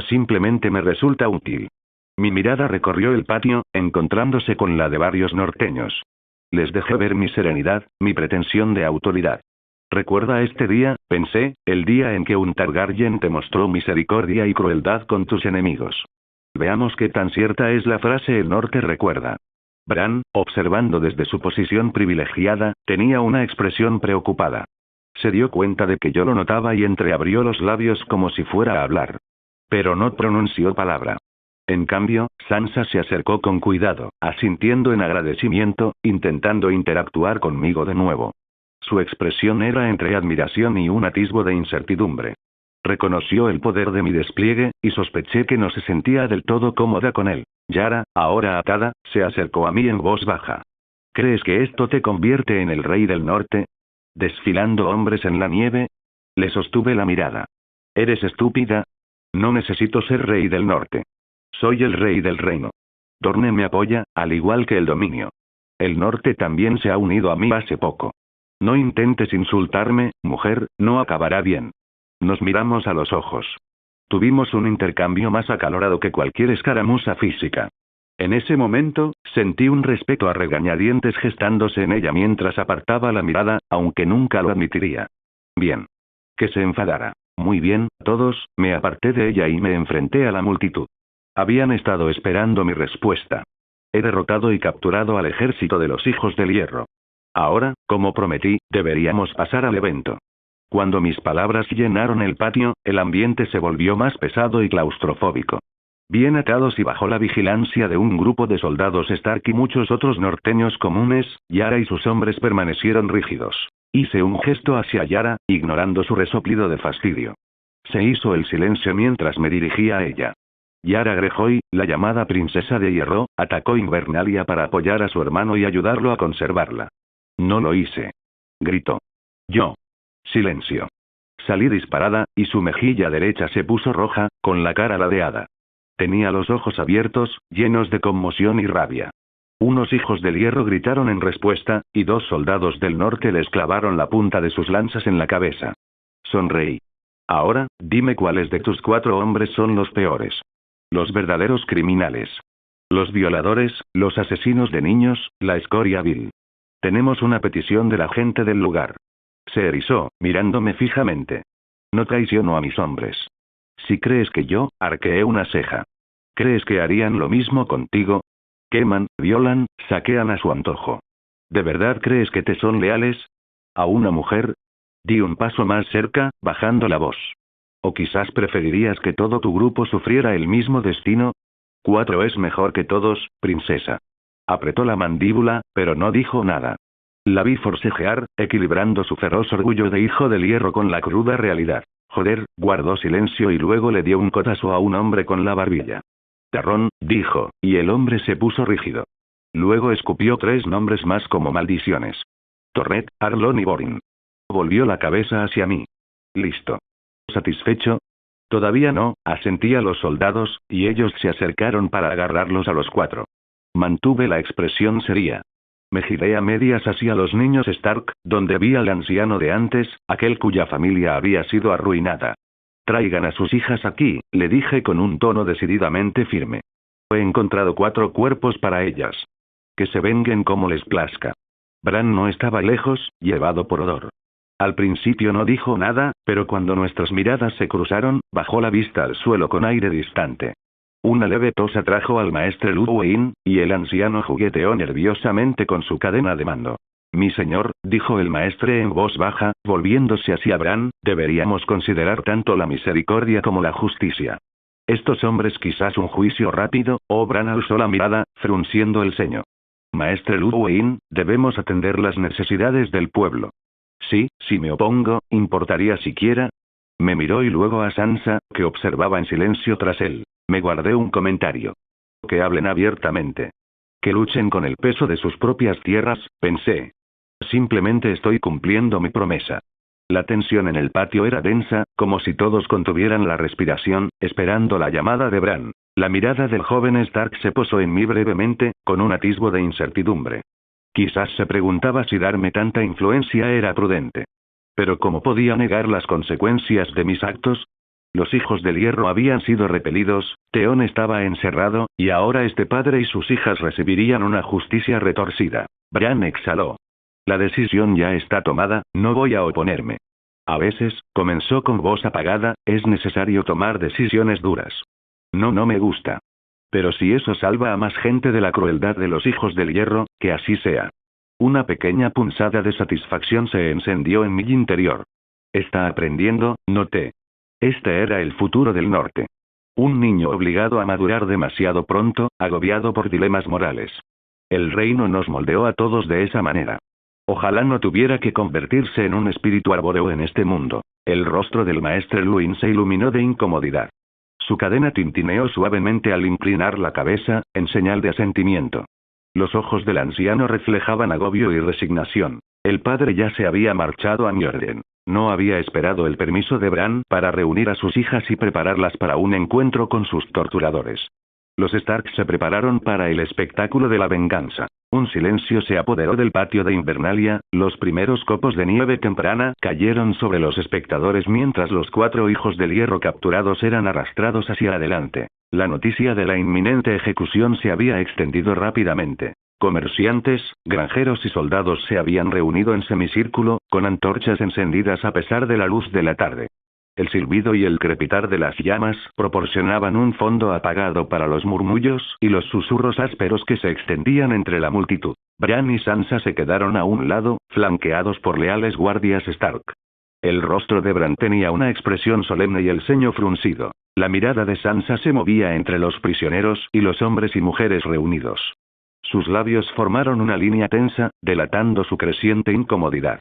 Simplemente me resulta útil. Mi mirada recorrió el patio, encontrándose con la de varios norteños. Les dejé ver mi serenidad, mi pretensión de autoridad. Recuerda este día, pensé, el día en que un Targaryen te mostró misericordia y crueldad con tus enemigos. Veamos qué tan cierta es la frase. El norte recuerda. Bran, observando desde su posición privilegiada, tenía una expresión preocupada. Se dio cuenta de que yo lo notaba y entreabrió los labios como si fuera a hablar. Pero no pronunció palabra. En cambio, Sansa se acercó con cuidado, asintiendo en agradecimiento, intentando interactuar conmigo de nuevo. Su expresión era entre admiración y un atisbo de incertidumbre. Reconoció el poder de mi despliegue, y sospeché que no se sentía del todo cómoda con él. Yara, ahora atada, se acercó a mí en voz baja. ¿Crees que esto te convierte en el rey del norte? ¿Desfilando hombres en la nieve? Le sostuve la mirada. ¿Eres estúpida? No necesito ser rey del norte. Soy el rey del reino. Dorne me apoya, al igual que el dominio. El norte también se ha unido a mí hace poco. No intentes insultarme, mujer, no acabará bien. Nos miramos a los ojos. Tuvimos un intercambio más acalorado que cualquier escaramuza física. En ese momento, sentí un respeto a regañadientes gestándose en ella mientras apartaba la mirada, aunque nunca lo admitiría. Bien. Que se enfadara. Muy bien, todos, me aparté de ella y me enfrenté a la multitud. Habían estado esperando mi respuesta. He derrotado y capturado al ejército de los hijos del hierro. Ahora, como prometí, deberíamos pasar al evento. Cuando mis palabras llenaron el patio, el ambiente se volvió más pesado y claustrofóbico. Bien atados y bajo la vigilancia de un grupo de soldados Stark y muchos otros norteños comunes, Yara y sus hombres permanecieron rígidos. Hice un gesto hacia Yara, ignorando su resoplido de fastidio. Se hizo el silencio mientras me dirigía a ella. Yara Greyjoy, la llamada princesa de hierro, atacó Invernalia para apoyar a su hermano y ayudarlo a conservarla. No lo hice. Gritó. Yo. Silencio. Salí disparada, y su mejilla derecha se puso roja, con la cara ladeada. Tenía los ojos abiertos, llenos de conmoción y rabia. Unos hijos del hierro gritaron en respuesta, y 2 soldados del norte les clavaron la punta de sus lanzas en la cabeza. Sonreí. Ahora, dime cuáles de tus 4 hombres son los peores. Los verdaderos criminales. Los violadores, los asesinos de niños, la escoria vil. Tenemos una petición de la gente del lugar. Se erizó, mirándome fijamente. No traiciono a mis hombres. Si crees que yo, arqueé una ceja. ¿Crees que harían lo mismo contigo? Queman, violan, saquean a su antojo. ¿De verdad crees que te son leales? ¿A una mujer? Di un paso más cerca, bajando la voz. ¿O quizás preferirías que todo tu grupo sufriera el mismo destino? 4 es mejor que todos, princesa. Apretó la mandíbula, pero no dijo nada. La vi forcejear, equilibrando su feroz orgullo de hijo del hierro con la cruda realidad. Joder, guardó silencio y luego le dio un codazo a un hombre con la barbilla. Tarrón, dijo, y el hombre se puso rígido. Luego escupió 3 nombres más como maldiciones. Torret, Arlon y Borin. Volvió la cabeza hacia mí. Listo. ¿Satisfecho? Todavía no, asentí a los soldados, y ellos se acercaron para agarrarlos a los 4. Mantuve la expresión seria. Me giré a medias hacia los niños Stark, donde vi al anciano de antes, aquel cuya familia había sido arruinada. Traigan a sus hijas aquí, le dije con un tono decididamente firme. He encontrado 4 cuerpos para ellas. Que se venguen como les plazca. Bran no estaba lejos, llevado por odor. Al principio no dijo nada, pero cuando nuestras miradas se cruzaron, bajó la vista al suelo con aire distante. Una leve tos atrajo al maestre Luwin, y el anciano jugueteó nerviosamente con su cadena de mando. Mi señor, dijo el maestre en voz baja, volviéndose hacia Bran, deberíamos considerar tanto la misericordia como la justicia. Estos hombres quizás un juicio rápido, Bran alzó la mirada, frunciendo el ceño. Maestre Luwin, debemos atender las necesidades del pueblo. Sí, si me opongo, ¿importaría siquiera? Me miró y luego a Sansa, que observaba en silencio tras él. Me guardé un comentario. Que hablen abiertamente. Que luchen con el peso de sus propias tierras, pensé. Simplemente estoy cumpliendo mi promesa. La tensión en el patio era densa, como si todos contuvieran la respiración, esperando la llamada de Bran. La mirada del joven Stark se posó en mí brevemente, con un atisbo de incertidumbre. Quizás se preguntaba si darme tanta influencia era prudente. Pero ¿cómo podía negar las consecuencias de mis actos? Los hijos del hierro habían sido repelidos, Theon estaba encerrado, y ahora este padre y sus hijas recibirían una justicia retorcida. Bran exhaló. La decisión ya está tomada, no voy a oponerme. A veces, comenzó con voz apagada, es necesario tomar decisiones duras. No me gusta. Pero si eso salva a más gente de la crueldad de los hijos del hierro, que así sea. Una pequeña punzada de satisfacción se encendió en mi interior. Está aprendiendo, noté. Este era el futuro del norte. Un niño obligado a madurar demasiado pronto, agobiado por dilemas morales. El reino nos moldeó a todos de esa manera. Ojalá no tuviera que convertirse en un espíritu arbóreo en este mundo. El rostro del maestre Luin se iluminó de incomodidad. Su cadena tintineó suavemente al inclinar la cabeza, en señal de asentimiento. Los ojos del anciano reflejaban agobio y resignación. El padre ya se había marchado a Mjolnir. No había esperado el permiso de Bran para reunir a sus hijas y prepararlas para un encuentro con sus torturadores. Los Stark se prepararon para el espectáculo de la venganza. Un silencio se apoderó del patio de Invernalia, los primeros copos de nieve temprana cayeron sobre los espectadores mientras los 4 hijos del hierro capturados eran arrastrados hacia adelante. La noticia de la inminente ejecución se había extendido rápidamente. Comerciantes, granjeros y soldados se habían reunido en semicírculo, con antorchas encendidas a pesar de la luz de la tarde. El silbido y el crepitar de las llamas proporcionaban un fondo apagado para los murmullos y los susurros ásperos que se extendían entre la multitud. Bran y Sansa se quedaron a un lado, flanqueados por leales guardias Stark. El rostro de Bran tenía una expresión solemne y el ceño fruncido. La mirada de Sansa se movía entre los prisioneros y los hombres y mujeres reunidos. Sus labios formaron una línea tensa, delatando su creciente incomodidad.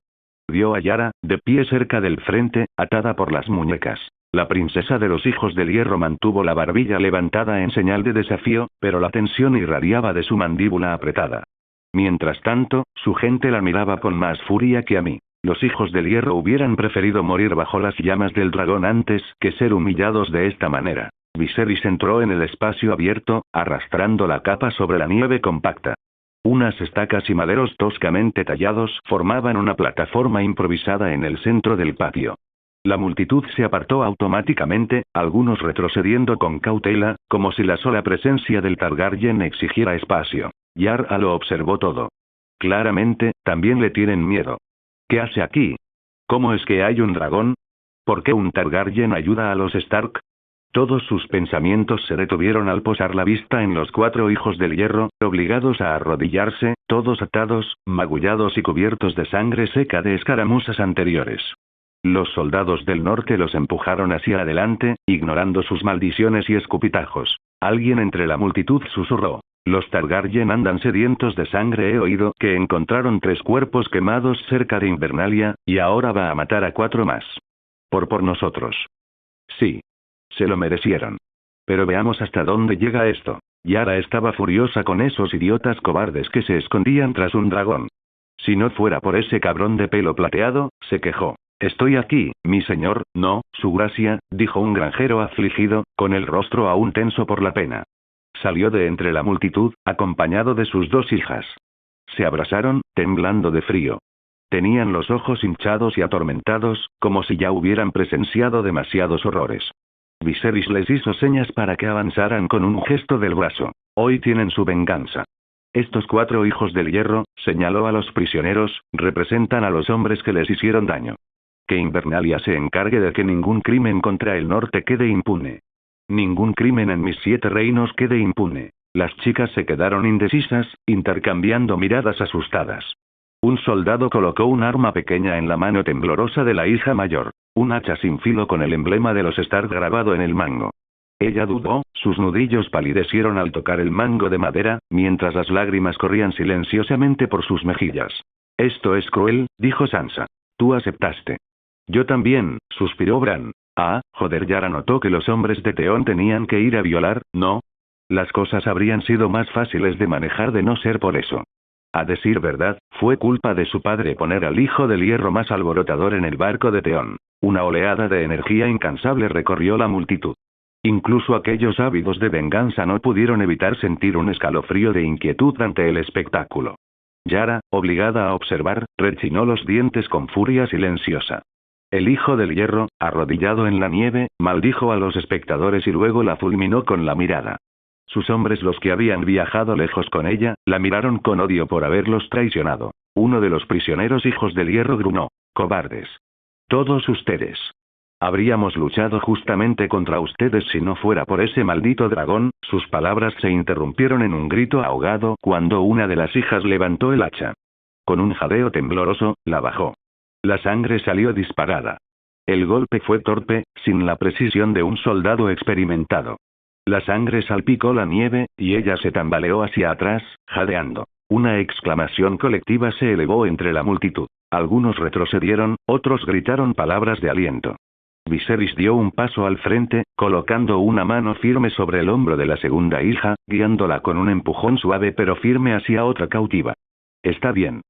Vio a Yara, de pie cerca del frente, atada por las muñecas. La princesa de los hijos del hierro mantuvo la barbilla levantada en señal de desafío, pero la tensión irradiaba de su mandíbula apretada. Mientras tanto, su gente la miraba con más furia que a mí. Los hijos del hierro hubieran preferido morir bajo las llamas del dragón antes que ser humillados de esta manera. Viserys entró en el espacio abierto, arrastrando la capa sobre la nieve compacta. Unas estacas y maderos toscamente tallados formaban una plataforma improvisada en el centro del patio. La multitud se apartó automáticamente, algunos retrocediendo con cautela, como si la sola presencia del Targaryen exigiera espacio. Yara lo observó todo. Claramente, también le tienen miedo. ¿Qué hace aquí? ¿Cómo es que hay un dragón? ¿Por qué un Targaryen ayuda a los Stark? Todos sus pensamientos se detuvieron al posar la vista en los 4 hijos del hierro, obligados a arrodillarse, todos atados, magullados y cubiertos de sangre seca de escaramuzas anteriores. Los soldados del norte los empujaron hacia adelante, ignorando sus maldiciones y escupitajos. Alguien entre la multitud susurró: «Los Targaryen andan sedientos de sangre. He oído que encontraron 3 cuerpos quemados cerca de Invernalia, y ahora va a matar a 4 más. Por nosotros». Sí. Se lo merecieron. Pero veamos hasta dónde llega esto. Yara estaba furiosa con esos idiotas cobardes que se escondían tras un dragón. Si no fuera por ese cabrón de pelo plateado, se quejó. «Estoy aquí, mi señor». «No, su gracia», dijo un granjero afligido, con el rostro aún tenso por la pena. Salió de entre la multitud, acompañado de sus 2 hijas. Se abrazaron, temblando de frío. Tenían los ojos hinchados y atormentados, como si ya hubieran presenciado demasiados horrores. Viserys les hizo señas para que avanzaran con un gesto del brazo. Hoy tienen su venganza. Estos 4 hijos del hierro, señaló a los prisioneros, representan a los hombres que les hicieron daño. Que Invernalia se encargue de que ningún crimen contra el norte quede impune. Ningún crimen en mis 7 reinos quede impune. Las chicas se quedaron indecisas, intercambiando miradas asustadas. Un soldado colocó un arma pequeña en la mano temblorosa de la hija mayor. Un hacha sin filo con el emblema de los Stark grabado en el mango. Ella dudó, sus nudillos palidecieron al tocar el mango de madera, mientras las lágrimas corrían silenciosamente por sus mejillas. «Esto es cruel», dijo Sansa. «Tú aceptaste». «Yo también», suspiró Bran. «Ah, joder». Yara notó que los hombres de Theon tenían que ir a violar, ¿no? Las cosas habrían sido más fáciles de manejar de no ser por eso. A decir verdad, fue culpa de su padre poner al hijo del hierro más alborotador en el barco de Theon. Una oleada de energía incansable recorrió la multitud. Incluso aquellos ávidos de venganza no pudieron evitar sentir un escalofrío de inquietud ante el espectáculo. Yara, obligada a observar, rechinó los dientes con furia silenciosa. El hijo del hierro, arrodillado en la nieve, maldijo a los espectadores y luego la fulminó con la mirada. Sus hombres, los que habían viajado lejos con ella, la miraron con odio por haberlos traicionado. Uno de los prisioneros hijos del hierro gruñó: «Cobardes. Todos ustedes. Habríamos luchado justamente contra ustedes si no fuera por ese maldito dragón». Sus palabras se interrumpieron en un grito ahogado cuando una de las hijas levantó el hacha. Con un jadeo tembloroso, la bajó. La sangre salió disparada. El golpe fue torpe, sin la precisión de un soldado experimentado. La sangre salpicó la nieve, y ella se tambaleó hacia atrás, jadeando. Una exclamación colectiva se elevó entre la multitud. Algunos retrocedieron, otros gritaron palabras de aliento. Viserys dio un paso al frente, colocando una mano firme sobre el hombro de la segunda hija, guiándola con un empujón suave pero firme hacia otra cautiva. «Está bien.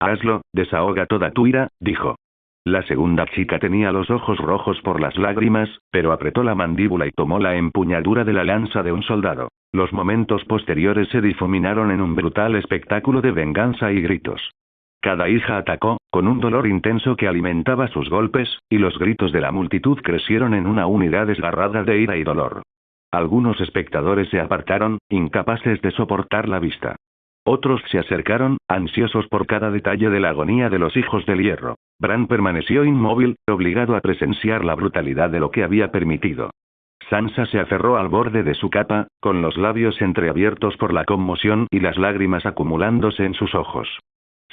Hazlo, desahoga toda tu ira», dijo. La segunda chica tenía los ojos rojos por las lágrimas, pero apretó la mandíbula y tomó la empuñadura de la lanza de un soldado. Los momentos posteriores se difuminaron en un brutal espectáculo de venganza y gritos. Cada hija atacó, con un dolor intenso que alimentaba sus golpes, y los gritos de la multitud crecieron en una unidad desgarrada de ira y dolor. Algunos espectadores se apartaron, incapaces de soportar la vista. Otros se acercaron, ansiosos por cada detalle de la agonía de los hijos del hierro. Bran permaneció inmóvil, obligado a presenciar la brutalidad de lo que había permitido. Sansa se aferró al borde de su capa, con los labios entreabiertos por la conmoción y las lágrimas acumulándose en sus ojos.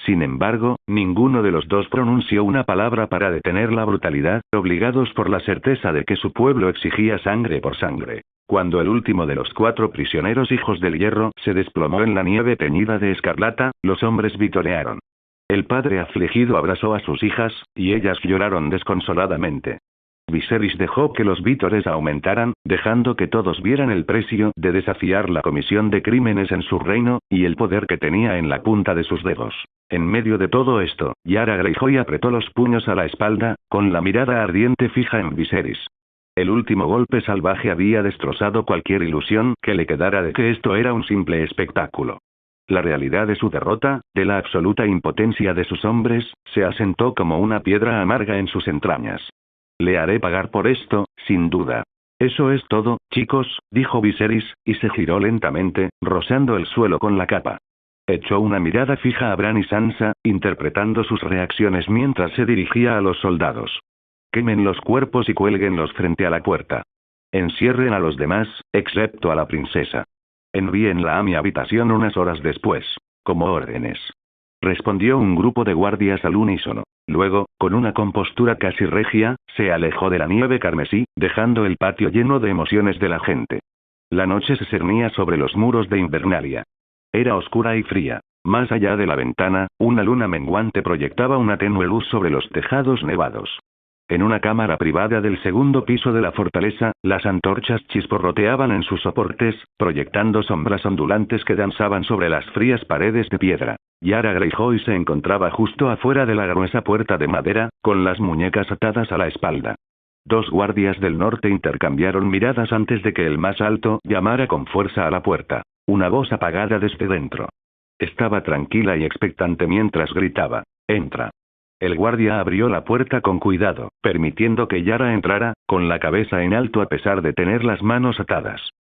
Sin embargo, ninguno de los dos pronunció una palabra para detener la brutalidad, obligados por la certeza de que su pueblo exigía sangre por sangre. Cuando el último de los 4 prisioneros hijos del hierro se desplomó en la nieve teñida de escarlata, los hombres vitorearon. El padre afligido abrazó a sus hijas, y ellas lloraron desconsoladamente. Viserys dejó que los vítores aumentaran, dejando que todos vieran el precio de desafiar la comisión de crímenes en su reino, y el poder que tenía en la punta de sus dedos. En medio de todo esto, Yara Greyjoy apretó los puños a la espalda, con la mirada ardiente fija en Viserys. El último golpe salvaje había destrozado cualquier ilusión que le quedara de que esto era un simple espectáculo. La realidad de su derrota, de la absoluta impotencia de sus hombres, se asentó como una piedra amarga en sus entrañas. «Le haré pagar por esto, sin duda». «Eso es todo, chicos», dijo Viserys, y se giró lentamente, rozando el suelo con la capa. Echó una mirada fija a Bran y Sansa, interpretando sus reacciones mientras se dirigía a los soldados. «Quemen los cuerpos y cuélguenlos frente a la puerta. Encierren a los demás, excepto a la princesa. Envíenla a mi habitación unas horas después. Como órdenes», respondió un grupo de guardias al unísono. Luego, con una compostura casi regia, se alejó de la nieve carmesí, dejando el patio lleno de emociones de la gente. La noche se cernía sobre los muros de Invernalia. Era oscura y fría. Más allá de la ventana, una luna menguante proyectaba una tenue luz sobre los tejados nevados. En una cámara privada del segundo piso de la fortaleza, las antorchas chisporroteaban en sus soportes, proyectando sombras ondulantes que danzaban sobre las frías paredes de piedra. Yara Greyjoy se encontraba justo afuera de la gruesa puerta de madera, con las muñecas atadas a la espalda. 2 guardias del norte intercambiaron miradas antes de que el más alto llamara con fuerza a la puerta. Una voz apagada desde dentro. Estaba tranquila y expectante mientras gritaba: «Entra». El guardia abrió la puerta con cuidado, permitiendo que Yara entrara, con la cabeza en alto a pesar de tener las manos atadas.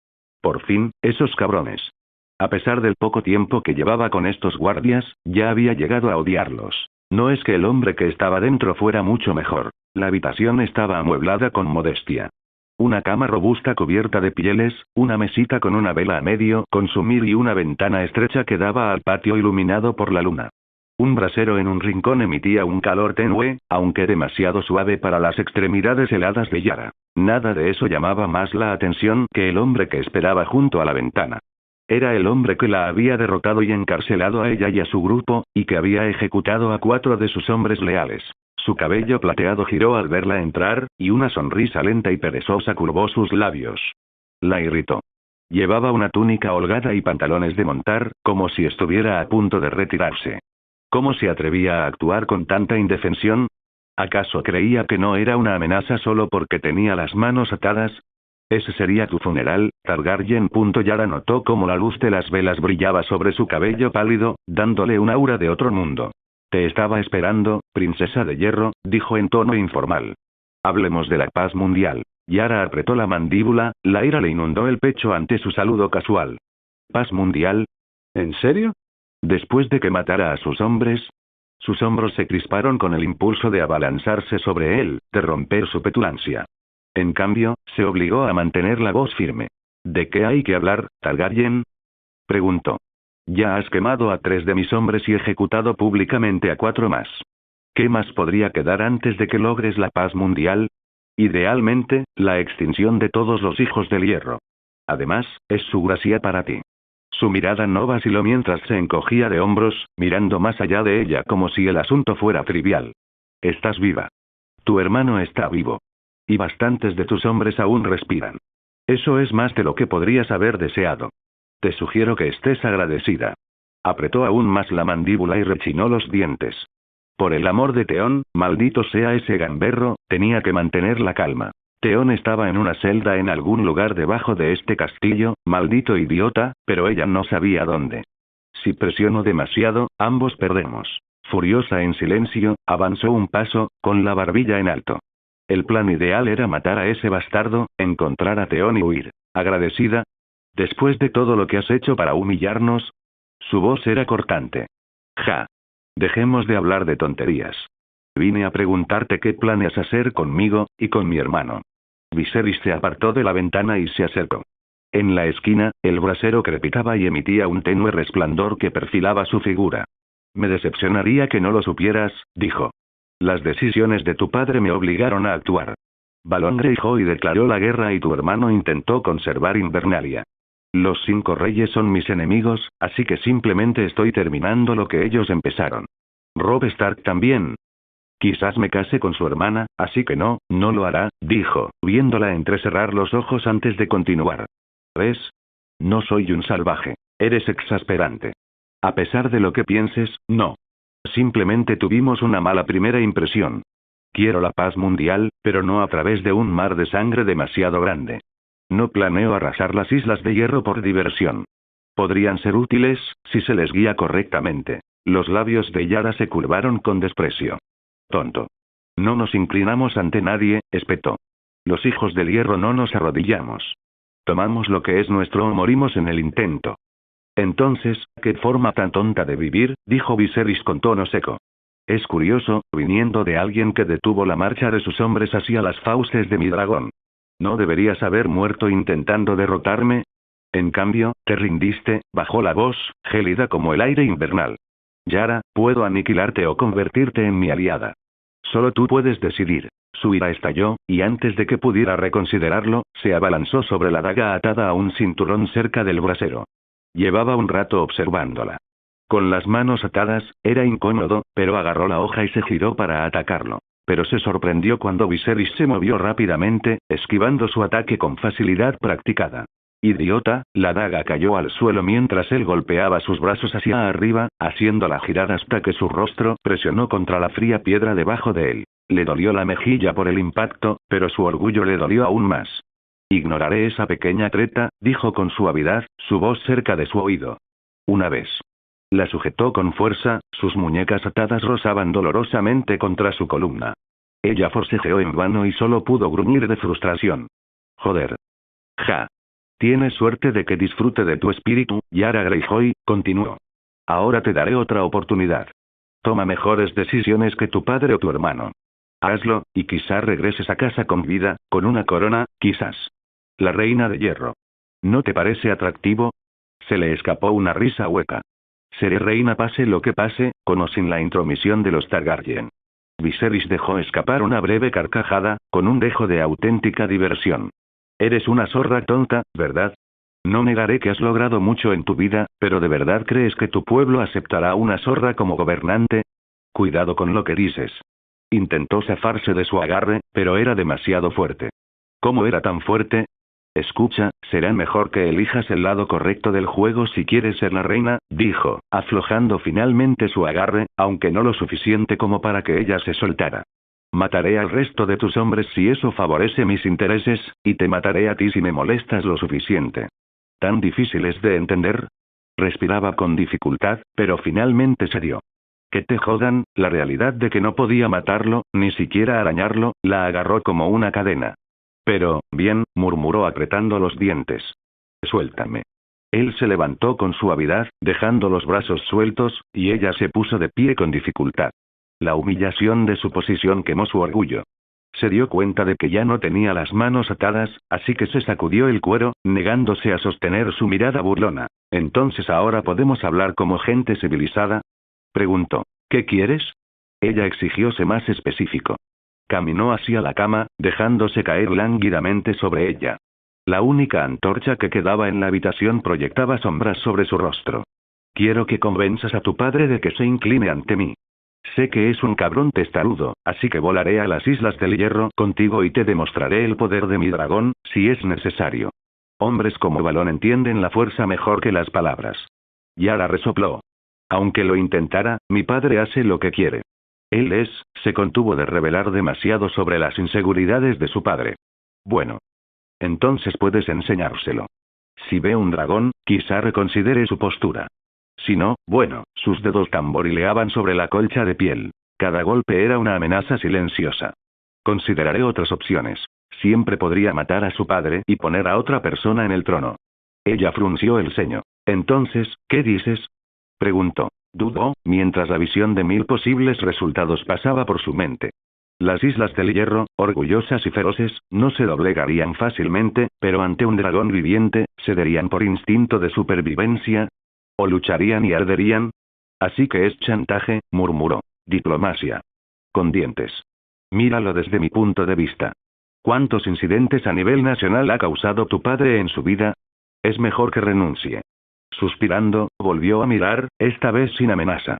Por fin, esos cabrones. A pesar del poco tiempo que llevaba con estos guardias, ya había llegado a odiarlos. No es que el hombre que estaba dentro fuera mucho mejor. La habitación estaba amueblada con modestia. Una cama robusta cubierta de pieles, una mesita con una vela a medio consumir y una ventana estrecha que daba al patio iluminado por la luna. Un brasero en un rincón emitía un calor tenue, aunque demasiado suave para las extremidades heladas de Yara. Nada de eso llamaba más la atención que el hombre que esperaba junto a la ventana. Era el hombre que la había derrotado y encarcelado a ella y a su grupo, y que había ejecutado a 4 de sus hombres leales. Su cabello plateado giró al verla entrar, y una sonrisa lenta y perezosa curvó sus labios. La irritó. Llevaba una túnica holgada y pantalones de montar, como si estuviera a punto de retirarse. ¿Cómo se atrevía a actuar con tanta indefensión? ¿Acaso creía que no era una amenaza solo porque tenía las manos atadas? Ese sería tu funeral, Targaryen. Yara notó cómo la luz de las velas brillaba sobre su cabello pálido, dándole un aura de otro mundo. Te estaba esperando, princesa de hierro, dijo en tono informal. Hablemos de la paz mundial. Yara apretó la mandíbula, la ira le inundó el pecho ante su saludo casual. ¿Paz mundial? ¿En serio? Después de que matara a sus hombres. Sus hombros se crisparon con el impulso de abalanzarse sobre él, de romper su petulancia. En cambio, se obligó a mantener la voz firme. ¿De qué hay que hablar, Targaryen? Preguntó. Ya has quemado a 3 de mis hombres y ejecutado públicamente a 4 más. ¿Qué más podría quedar antes de que logres la paz mundial? Idealmente, la extinción de todos los hijos del hierro. Además, es su gracia para ti. Su mirada no vaciló mientras se encogía de hombros, mirando más allá de ella como si el asunto fuera trivial. Estás viva. Tu hermano está vivo. Y bastantes de tus hombres aún respiran. Eso es más de lo que podrías haber deseado. Te sugiero que estés agradecida. Apretó aún más la mandíbula y rechinó los dientes. Por el amor de Theon, maldito sea ese gamberro, tenía que mantener la calma. Theon estaba en una celda en algún lugar debajo de este castillo, maldito idiota, pero ella no sabía dónde. Si presiono demasiado, ambos perdemos. Furiosa en silencio, avanzó un paso, con la barbilla en alto. El plan ideal era matar a ese bastardo, encontrar a Theon y huir. ¿Agradecida? Después de todo lo que has hecho para humillarnos. Su voz era cortante. Ja. Dejemos de hablar de tonterías. Vine a preguntarte qué planeas hacer conmigo, y con mi hermano. Viserys se apartó de la ventana y se acercó. En la esquina, el brasero crepitaba y emitía un tenue resplandor que perfilaba su figura. Me decepcionaría que no lo supieras, dijo. Las decisiones de tu padre me obligaron a actuar. Balon Greyjoy declaró la guerra y tu hermano intentó conservar Invernalia. Los 5 reyes son mis enemigos, así que simplemente estoy terminando lo que ellos empezaron. Robb Stark también. Quizás me case con su hermana, así que no lo hará, dijo, viéndola entrecerrar los ojos antes de continuar. ¿Ves? No soy un salvaje. Eres exasperante. A pesar de lo que pienses, no. Simplemente tuvimos una mala primera impresión. Quiero la paz mundial, pero no a través de un mar de sangre demasiado grande. No planeo arrasar las Islas de Hierro por diversión. Podrían ser útiles, si se les guía correctamente. Los labios de Yara se curvaron con desprecio. Tonto. No nos inclinamos ante nadie, espetó. Los hijos del hierro no nos arrodillamos. Tomamos lo que es nuestro o morimos en el intento. Entonces, ¿qué forma tan tonta de vivir?, dijo Viserys con tono seco. Es curioso, viniendo de alguien que detuvo la marcha de sus hombres hacia las fauces de mi dragón. ¿No deberías haber muerto intentando derrotarme? En cambio, te rindiste, bajó la voz, gélida como el aire invernal. Yara, puedo aniquilarte o convertirte en mi aliada. Solo tú puedes decidir. Su ira estalló, y antes de que pudiera reconsiderarlo, se abalanzó sobre la daga atada a un cinturón cerca del brasero. Llevaba un rato observándola. Con las manos atadas, era incómodo, pero agarró la hoja y se giró para atacarlo. Pero se sorprendió cuando Viserys se movió rápidamente, esquivando su ataque con facilidad practicada. Idiota, la daga cayó al suelo mientras él golpeaba sus brazos hacia arriba, haciéndola girar hasta que su rostro presionó contra la fría piedra debajo de él. Le dolió la mejilla por el impacto, pero su orgullo le dolió aún más. Ignoraré esa pequeña treta, dijo con suavidad, su voz cerca de su oído. Una vez. La sujetó con fuerza, sus muñecas atadas rozaban dolorosamente contra su columna. Ella forcejeó en vano y solo pudo gruñir de frustración. Joder. Ja. Tienes suerte de que disfrute de tu espíritu, Yara Greyjoy, continuó. Ahora te daré otra oportunidad. Toma mejores decisiones que tu padre o tu hermano. Hazlo, y quizás regreses a casa con vida, con una corona, quizás. La reina de hierro. ¿No te parece atractivo? Se le escapó una risa hueca. Seré reina pase lo que pase, con o sin la intromisión de los Targaryen. Viserys dejó escapar una breve carcajada, con un dejo de auténtica diversión. Eres una zorra tonta, ¿verdad? No negaré que has logrado mucho en tu vida, pero ¿de verdad crees que tu pueblo aceptará una zorra como gobernante? Cuidado con lo que dices. Intentó zafarse de su agarre, pero era demasiado fuerte. ¿Cómo era tan fuerte? Escucha, será mejor que elijas el lado correcto del juego si quieres ser la reina, dijo, aflojando finalmente su agarre, aunque no lo suficiente como para que ella se soltara. Mataré al resto de tus hombres si eso favorece mis intereses, y te mataré a ti si me molestas lo suficiente. ¿Tan difícil es de entender? Respiraba con dificultad, pero finalmente cedió. Que te jodan, la realidad de que no podía matarlo, ni siquiera arañarlo, la agarró como una cadena. Pero, bien, murmuró apretando los dientes. Suéltame. Él se levantó con suavidad, dejando los brazos sueltos, y ella se puso de pie con dificultad. La humillación de su posición quemó su orgullo. Se dio cuenta de que ya no tenía las manos atadas, así que se sacudió el cuero, negándose a sostener su mirada burlona. ¿Entonces ahora podemos hablar como gente civilizada? Preguntó. ¿Qué quieres? Ella exigióse más específico. Caminó hacia la cama, dejándose caer lánguidamente sobre ella. La única antorcha que quedaba en la habitación proyectaba sombras sobre su rostro. Quiero que convenzas a tu padre de que se incline ante mí. Sé que es un cabrón testarudo, así que volaré a las Islas del Hierro contigo y te demostraré el poder de mi dragón, si es necesario. Hombres como Balón entienden la fuerza mejor que las palabras. Yara resopló. Aunque lo intentara, mi padre hace lo que quiere. Se contuvo de revelar demasiado sobre las inseguridades de su padre. Bueno. Entonces puedes enseñárselo. Si ve un dragón, quizá reconsidere su postura. Si no, bueno, sus dedos tamborileaban sobre la colcha de piel. Cada golpe era una amenaza silenciosa. Consideraré otras opciones. Siempre podría matar a su padre y poner a otra persona en el trono. Ella frunció el ceño. Entonces, ¿qué dices? Preguntó. Dudó, mientras la visión de 1000 posibles resultados pasaba por su mente. Las Islas del Hierro, orgullosas y feroces, no se doblegarían fácilmente, pero ante un dragón viviente, cederían por instinto de supervivencia. ¿O lucharían y arderían? Así que es chantaje, murmuró. Diplomacia. Con dientes. Míralo desde mi punto de vista. ¿Cuántos incidentes a nivel nacional ha causado tu padre en su vida? Es mejor que renuncie. Suspirando, volvió a mirar, esta vez sin amenaza.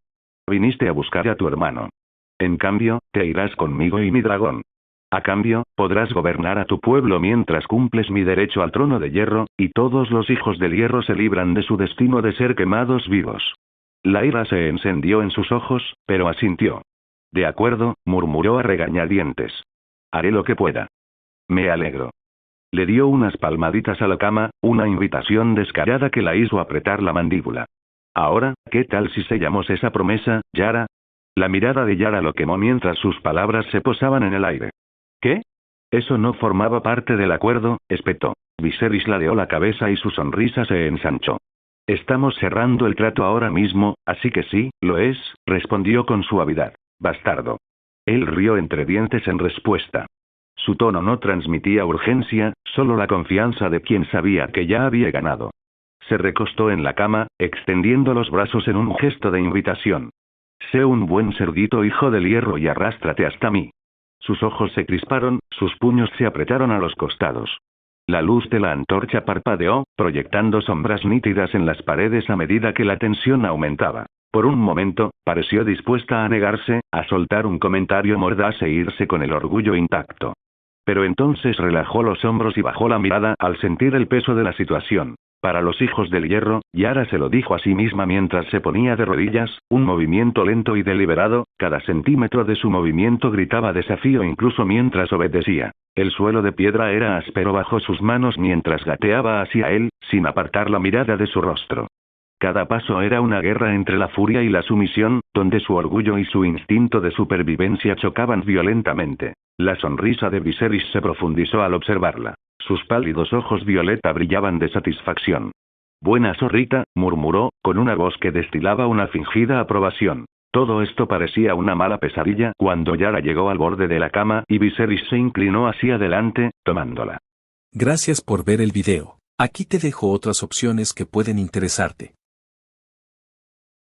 Viniste a buscar a tu hermano. En cambio, te irás conmigo y mi dragón. A cambio, podrás gobernar a tu pueblo mientras cumples mi derecho al trono de hierro, y todos los hijos del hierro se libran de su destino de ser quemados vivos. La ira se encendió en sus ojos, pero asintió. De acuerdo, murmuró a regañadientes. Haré lo que pueda. Me alegro. Le dio unas palmaditas a la cama, una invitación descarada que la hizo apretar la mandíbula. Ahora, ¿qué tal si sellamos esa promesa, Yara? La mirada de Yara lo quemó mientras sus palabras se posaban en el aire. ¿Qué? Eso no formaba parte del acuerdo, espetó. Viserys ladeó la cabeza y su sonrisa se ensanchó. Estamos cerrando el trato ahora mismo, así que sí, lo es, respondió con suavidad. Bastardo. Él rió entre dientes en respuesta. Su tono no transmitía urgencia, solo la confianza de quien sabía que ya había ganado. Se recostó en la cama, extendiendo los brazos en un gesto de invitación. Sé un buen cerdito hijo del hierro y arrástrate hasta mí. Sus ojos se crisparon, sus puños se apretaron a los costados. La luz de la antorcha parpadeó, proyectando sombras nítidas en las paredes a medida que la tensión aumentaba. Por un momento, pareció dispuesta a negarse, a soltar un comentario mordaz e irse con el orgullo intacto. Pero entonces relajó los hombros y bajó la mirada al sentir el peso de la situación. Para los hijos del hierro, Yara se lo dijo a sí misma mientras se ponía de rodillas, un movimiento lento y deliberado, cada centímetro de su movimiento gritaba desafío incluso mientras obedecía. El suelo de piedra era áspero bajo sus manos mientras gateaba hacia él, sin apartar la mirada de su rostro. Cada paso era una guerra entre la furia y la sumisión, donde su orgullo y su instinto de supervivencia chocaban violentamente. La sonrisa de Viserys se profundizó al observarla. Sus pálidos ojos violeta brillaban de satisfacción. Buena zorrita, murmuró, con una voz que destilaba una fingida aprobación. Todo esto parecía una mala pesadilla cuando Yara llegó al borde de la cama y Viserys se inclinó hacia adelante, tomándola. Gracias por ver el video. Aquí te dejo otras opciones que pueden interesarte.